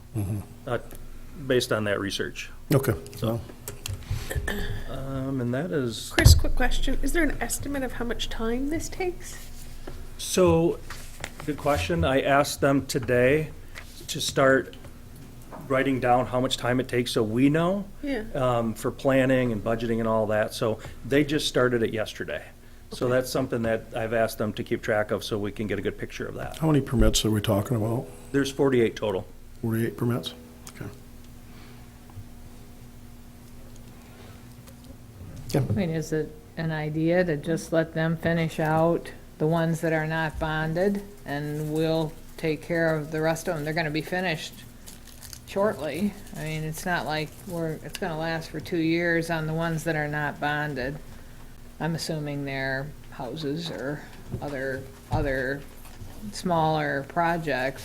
based on that research. Okay. So, and that is. Chris, quick question. Is there an estimate of how much time this takes? So, good question. I asked them today to start writing down how much time it takes so we know for planning and budgeting and all that. So they just started it yesterday. So that's something that I've asked them to keep track of so we can get a good picture of that. How many permits are we talking about? There's 48 total. 48 permits? Okay. I mean, is it an idea to just let them finish out the ones that are not bonded, and we'll take care of the rest of them? They're gonna be finished shortly. I mean, it's not like it's gonna last for 2 years on the ones that are not bonded. I'm assuming they're houses or other smaller projects.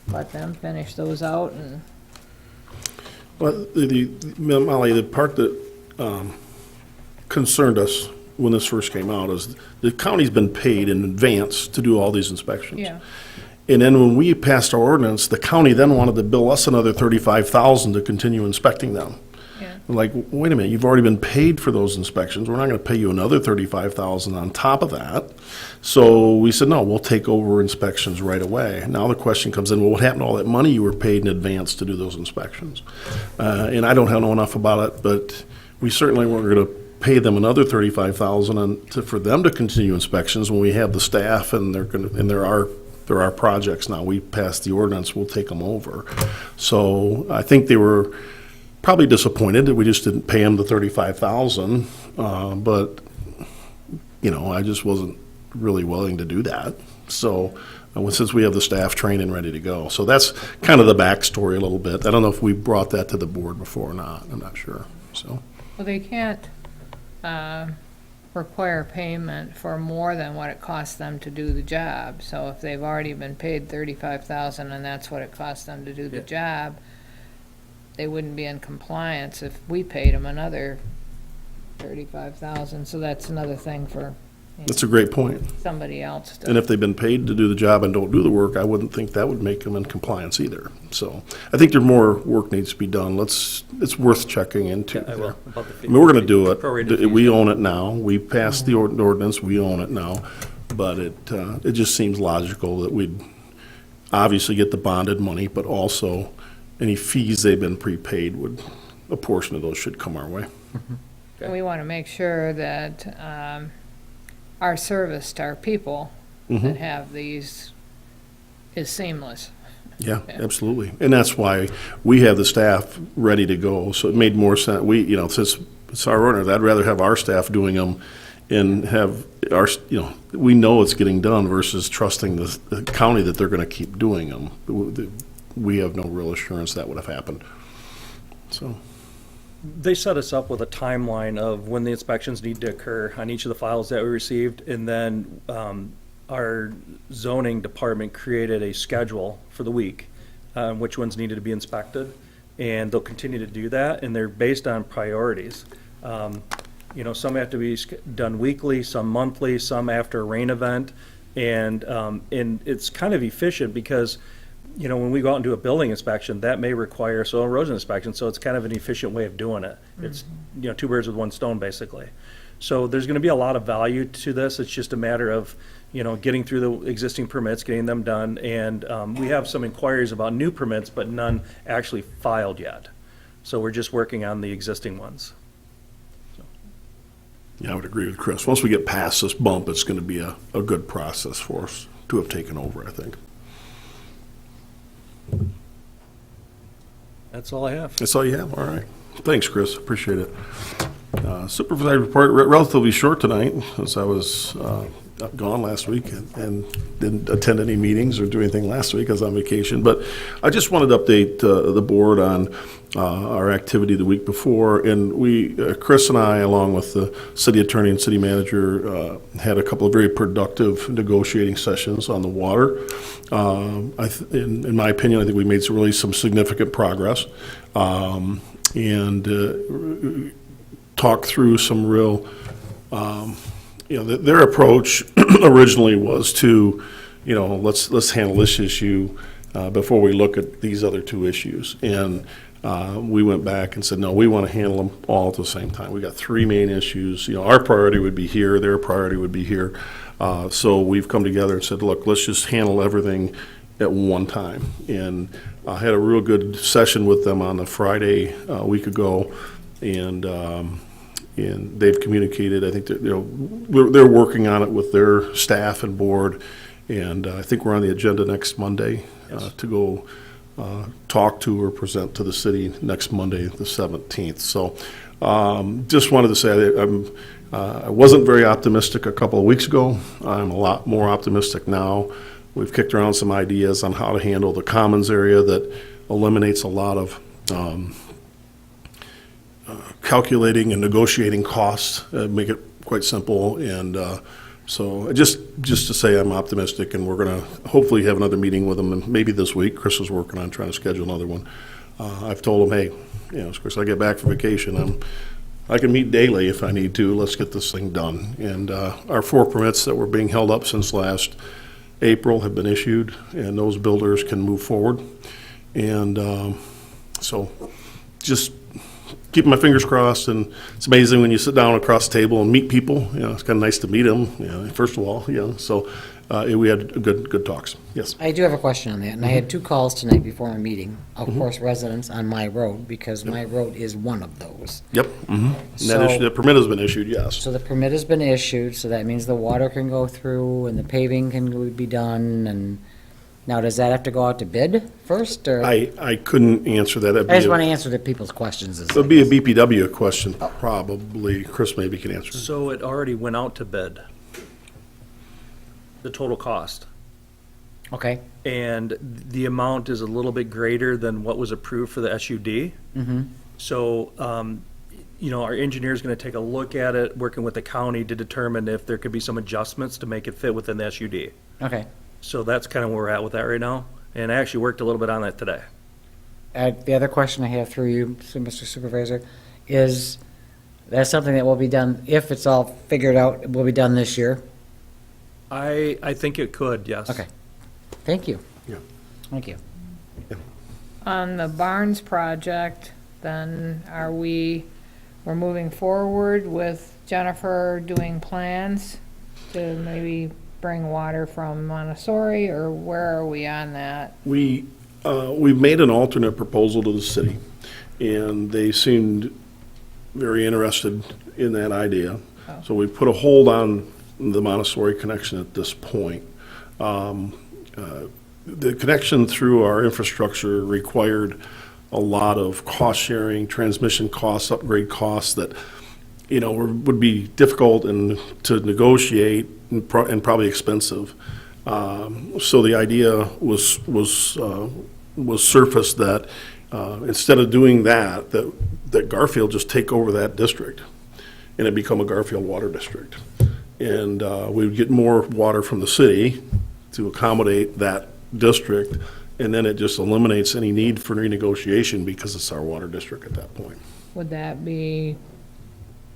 Let them finish those out and. Well, Molly, the part that concerned us when this first came out is the county's been paid in advance to do all these inspections. Yeah. And then when we passed our ordinance, the county then wanted to bill us another $35,000 to continue inspecting them. Yeah. Like, wait a minute, you've already been paid for those inspections. We're not going to pay you another $35,000 on top of that. So we said, no, we'll take over inspections right away. Now the question comes in, well, what happened to all that money you were paid in advance to do those inspections? And I don't know enough about it, but we certainly weren't going to pay them another $35,000 for them to continue inspections when we have the staff and there are projects now. We passed the ordinance, we'll take them over. So I think they were probably disappointed that we just didn't pay them the $35,000, but I just wasn't really willing to do that. So since we have the staff trained and ready to go, so that's kind of the backstory a little bit. I don't know if we brought that to the board before or not. I'm not sure. So. Well, they can't require payment for more than what it costs them to do the job. So if they've already been paid $35,000 and that's what it costs them to do the job, they wouldn't be in compliance if we paid them another $35,000. So that's another thing for That's a great point. somebody else to. And if they've been paid to do the job and don't do the work, I wouldn't think that would make them in compliance either. So I think there's more work needs to be done. It's worth checking into. I will. About the fee. I mean, we're going to do Prorated it. fees. We own it now. We passed the ordinance. We own it now. But it just seems logical that we'd obviously get the bonded money, but also any fees they've been prepaid a portion of those should come our way. And we want to make sure that our service to our people that have these is seamless. Yeah, absolutely. And that's why we have the staff ready to go. So it made more sense. Since it's our owners, I'd rather have our staff doing them and have we know it's getting done versus trusting the county that they're going to keep doing them. We have no real assurance that would have happened. So. They set us up with a timeline of when the inspections need to occur on each of the files that we received, and then our zoning department created a schedule for the week, which ones needed to be inspected, and they'll continue to do that, and they're based on priorities. Some have to be done weekly, some monthly, some after a rain event, and it's kind of efficient because when we go out and do a building inspection, that may require soil erosion inspection, so it's kind of an efficient way of doing it. It's, two birds with one stone, basically. So there's going to be a lot of value to this. It's just a matter of, getting through the existing permits, getting them done, and we have some inquiries about new permits, but none actually filed yet. So we're just working on the existing ones. Yeah, I would agree with Chris. Once we get past this bump, it's going to be a good process for us to have taken over, I think. That's all I have. That's all you have? All right. Thanks, Chris. Appreciate it. Supervisor report, relatively short tonight, since I was gone last week and didn't attend any meetings or do anything last week. I was on vacation. But I just wanted to update the board on our activity the week before. And Chris and I, along with the city attorney and city manager, had a couple of very productive negotiating sessions on the water. In my opinion, I think we made some significant progress. And talk through some real, their approach originally was to, let's handle this issue before we look at these other two issues. And we went back and said, no, we want to handle them all at the same time. We got three main issues. Our priority would be here, their priority would be here. So we've come together and said, look, let's just handle everything at one time. And I had a real good session with them on the Friday a week ago, and they've communicated. I think that, they're working on it with their staff and board, and I think we're on the agenda next Monday to go talk to or present to the city next Monday, the 17th. So just wanted to say I wasn't very optimistic a couple of weeks ago. I'm a lot more optimistic now. We've kicked around some ideas on how to handle the commons area that eliminates a lot of calculating and negotiating costs, make it quite simple. And so just to say I'm optimistic, and we're going to hopefully have another meeting with them, and maybe this week. Chris is working on trying to schedule another one. I've told him, hey, of course I get back from vacation, I can meet daily if I need to. Let's get this thing done. And our 4 permits that were being held up since last April have been issued, and those builders can move forward. And so just keeping my fingers crossed. And it's amazing when you sit down across the table and meet people. It's kind of nice to meet them, first of all. So we had good talks. Yes. I do have a question on that, and I had 2 calls tonight before our meeting. Of course, residents on my road, because my road is one of those. Yep. The permit has been issued, yes. So the permit has been issued, so that means the water can go through and the paving can be done. And now, does that have to go out to bid first, or? I couldn't answer that. I just want to answer the people's questions. It'll be a BPW question, probably. Chris maybe can answer. So it already went out to bid, the total cost. Okay. And the amount is a little bit greater than what was approved for the SUD. Mm-hmm. So, our engineer's going to take a look at it, working with the county to determine if there could be some adjustments to make it fit within the SUD. Okay. So that's kind of where we're at with that right now. And I actually worked a little bit on that today. The other question I have through you, Mr. Supervisor, is that something that will be done, if it's all figured out, it will be done this year? I think it could, yes. Okay. Thank you. Yeah. Thank you. On the Barnes project, then we're moving forward with Jennifer doing plans to maybe bring water from Montessori, or where are we on that? We We've made an alternate proposal to the city, and they seemed very interested in that idea. So we put a hold on the Montessori connection at this point. The connection through our infrastructure required a lot of cost sharing, transmission costs, upgrade costs that, would be difficult and to negotiate and probably expensive. So the idea was surfaced that instead of doing that Garfield just take over that district and it become a Garfield water district. And we would get more water from the city to accommodate that district, and then it just eliminates any need for renegotiation because it's our water district at that point. Would that be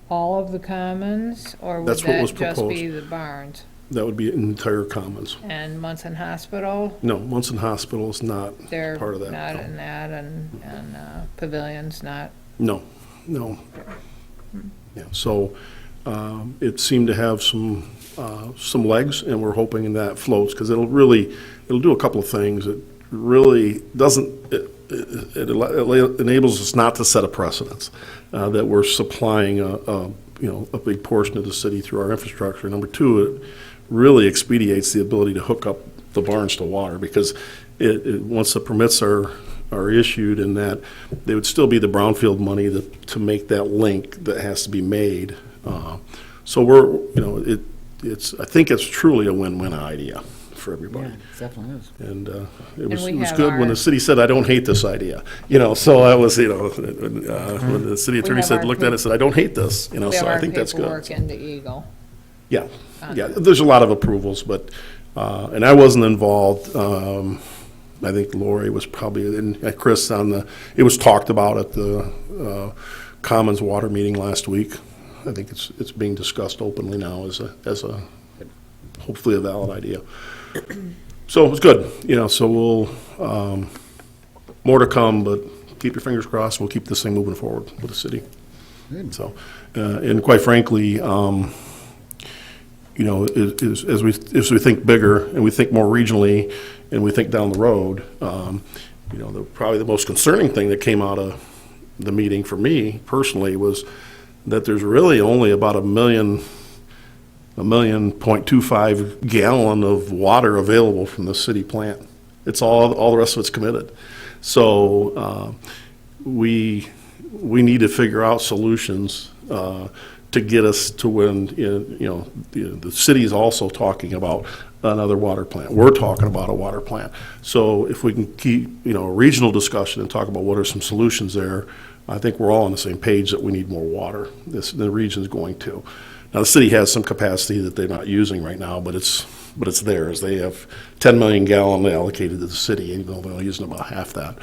all of the commons, or would That's what was that just be proposed. the barns? That would be entire commons. And Munson Hospital, No, Munson Hospital is not they're part of that. not no. in that, and Pavilion's not. No. Yeah, so it seemed to have some legs, and we're hoping that floats, because it'll do a couple of things. It really doesn't, it enables us not to set a precedence, that we're supplying a big portion of the city through our infrastructure. Number two, it really expedites the ability to hook up the barns to water, because once the permits are issued, and that they would still be the brownfield money to make that link that has to be made. So I think it's truly a win-win idea for everybody. Yeah, it definitely is. And it we was have good when the city said, I don't hate this idea. So I was, when the city attorney have our looked at it and said, I don't hate this, We have so I our think that's good. paperwork into Eagle. Yeah, there's a lot of approvals, but, and I wasn't involved. I think Lori was probably, and Chris it was talked about at the Commons Water meeting last week. I think it's being discussed openly now as a hopefully a valid idea. So it was good, so we'll, more to come, but keep your fingers crossed. We'll keep this thing moving forward with the city. So, and quite frankly, as we think bigger and we think more regionally and we think down the road, probably the most concerning thing that came out of the meeting for me personally was that there's really only about 1.25 gallon of water available from the city plant. It's all the rest of it's committed. So we need to figure out solutions to get us to when, the city is also talking about another water plant. We're talking about a water plant. So if we can keep, a regional discussion and talk about what are some solutions there, I think we're all on the same page that we need more water. The region's going to. Now, the city has some capacity that they're not using right now, but it's theirs. They have 10 million gallon allocated to the city, even though they're only using about half that.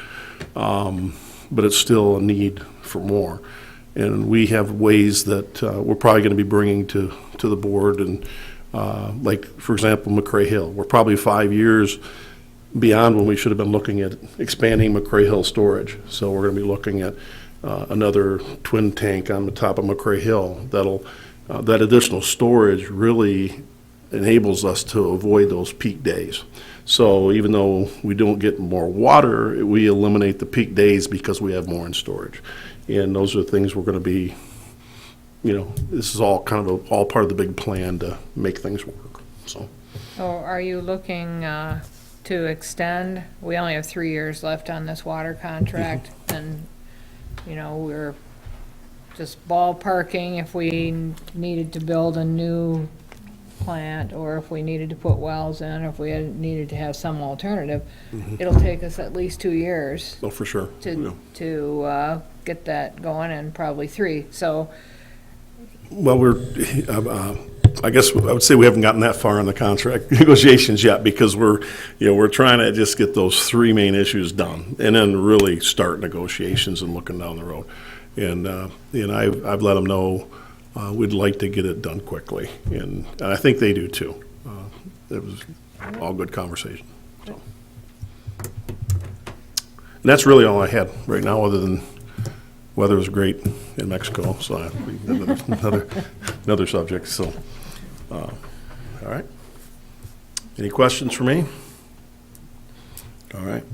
But it's still a need for more. And we have ways that we're probably going to be bringing to the board, and like, for example, McCray Hill. We're probably 5 years beyond when we should have been looking at expanding McCray Hill storage. So we're going to be looking at another twin tank on the top of McCray Hill. That additional storage really enables us to avoid those peak days. So even though we don't get more water, we eliminate the peak days because we have more in storage. And those are the things we're going to be, this is all kind of all part of the big plan to make things work. So Are you looking to extend? We only have 3 years left on this water contract, and, we're just ballparking if we needed to build a new plant, or if we needed to put wells in, or if we needed to have some alternative. It'll take us at least 2 years. Oh, for sure. To get that going, and probably 3. So, well, I guess I would say we haven't gotten that far in the contract negotiations yet, because we're trying to just get those 3 main issues done, and then really start negotiations and looking down the road. And I've let them know we'd like to get it done quickly, and I think they do too. It was all good conversation. So. And that's really all I had right now, other than weather is great in Mexico, so another subject. So, all right. Any questions for me? All right.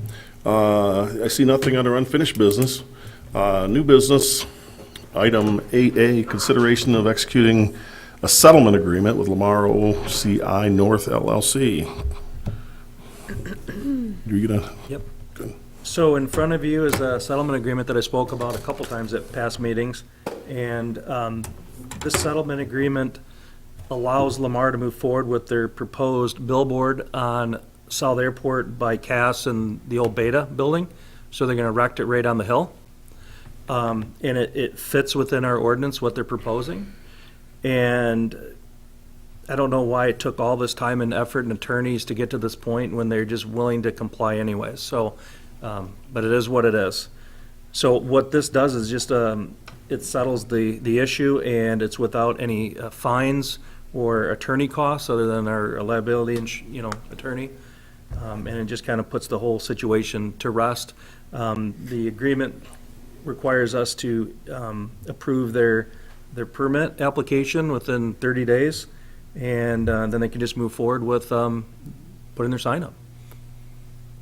I see nothing under unfinished business. New business, item 8A, consideration of executing a settlement agreement with Lamar OCI North LLC. You gonna? Yep. Good. So in front of you is a settlement agreement that I spoke about a couple times at past meetings. And this settlement agreement allows Lamar to move forward with their proposed billboard on South Airport by Cass and the old Beta building. So they're going to erect it right on the hill. And it fits within our ordinance, what they're proposing. And I don't know why it took all this time and effort and attorneys to get to this point when they're just willing to comply anyways. So, but it is what it is. So what this does is just, it settles the issue, and it's without any fines or attorney costs other than our liability attorney. And it just kind of puts the whole situation to rest. The agreement requires us to approve their permit application within 30 days, and then they can just move forward with putting their sign up.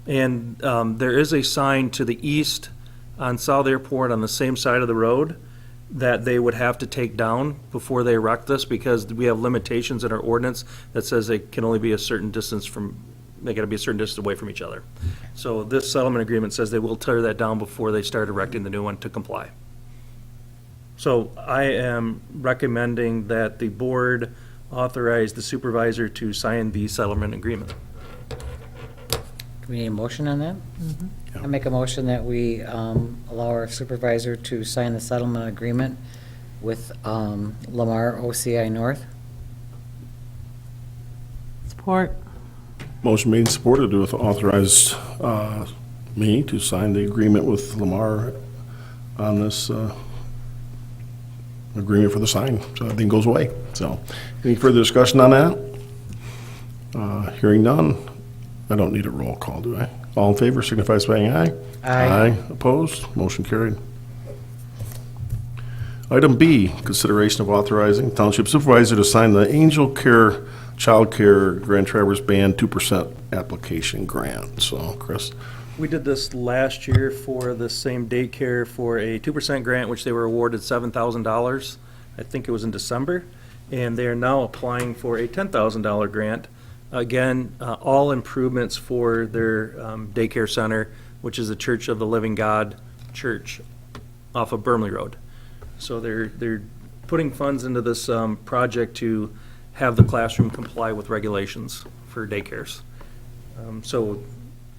And there is a sign to the east on South Airport on the same side of the road that they would have to take down before they erect this, because we have limitations in our ordinance that says they can only be a certain distance from, they gotta be a certain distance away from each other. So this settlement agreement says they will tear that down before they start erecting the new one to comply. So I am recommending that the board authorize the supervisor to sign the settlement agreement. Do we need a motion on that? I make a motion that we allow our supervisor to sign the settlement agreement with Lamar OCI North. Support. Motion made and supported to authorize me to sign the agreement with Lamar on this agreement for the sign, so everything goes away. So, any further discussion on that? Hearing none. I don't need a roll call, do I? All in favor, signify by saying aye. Aye. Opposed? Motion carried. Item B, consideration of authorizing Township Supervisor to sign the Angel Care Child Care Grand Traverse Band 2% application grant. So, Chris? We did this last year for the same daycare for a 2% grant, which they were awarded $7,000. I think it was in December. And they are now applying for a $10,000 grant. Again, all improvements for their daycare center, which is the Church of the Living God Church off of Burnley Road. So they're putting funds into this project to have the classroom comply with regulations for daycares. So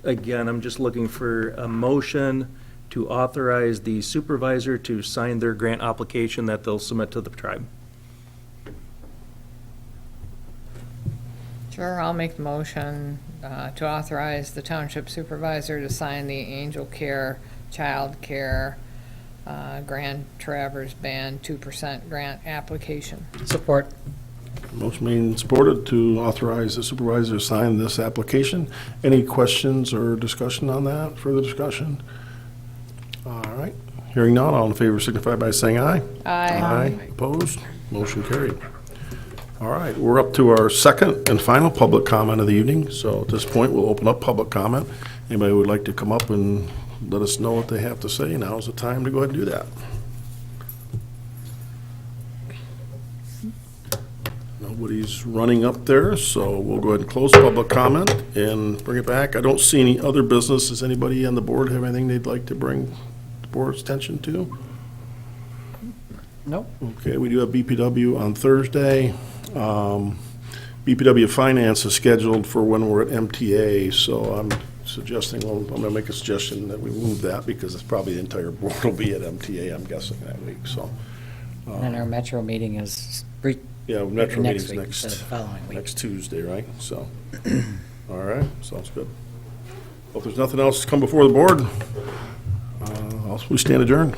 again, I'm just looking for a motion to authorize the supervisor to sign their grant application that they'll submit to the tribe. Sure, I'll make the motion to authorize the township supervisor to sign the Angel Care Child Care Grand Traverse Band 2% grant application. Support. Motion made and supported to authorize the supervisor to sign this application. Any questions or discussion on that? Further discussion? All right. Hearing none, all in favor signify by saying aye. Aye. Opposed? Motion carried. All right, we're up to our second and final public comment of the evening. So at this point, we'll open up public comment. Anybody who would like to come up and let us know what they have to say, now's the time to go ahead and do that. Nobody's running up there, so we'll go ahead and close public comment and bring it back. I don't see any other business. Does anybody on the board have anything they'd like to bring the board's attention to? Nope. Okay, we do have BPW on Thursday. BPW Finance is scheduled for when we're at MTA, so I'm suggesting, well, I'm gonna make a suggestion that we move that because it's probably the entire board will be at MTA, I'm guessing, that week, so. And our Metro meeting is Yeah, Metro meeting's week instead of the following week. next Tuesday, right? So, all right, sounds good. Well, if there's nothing else to come before the board, we stand adjourned.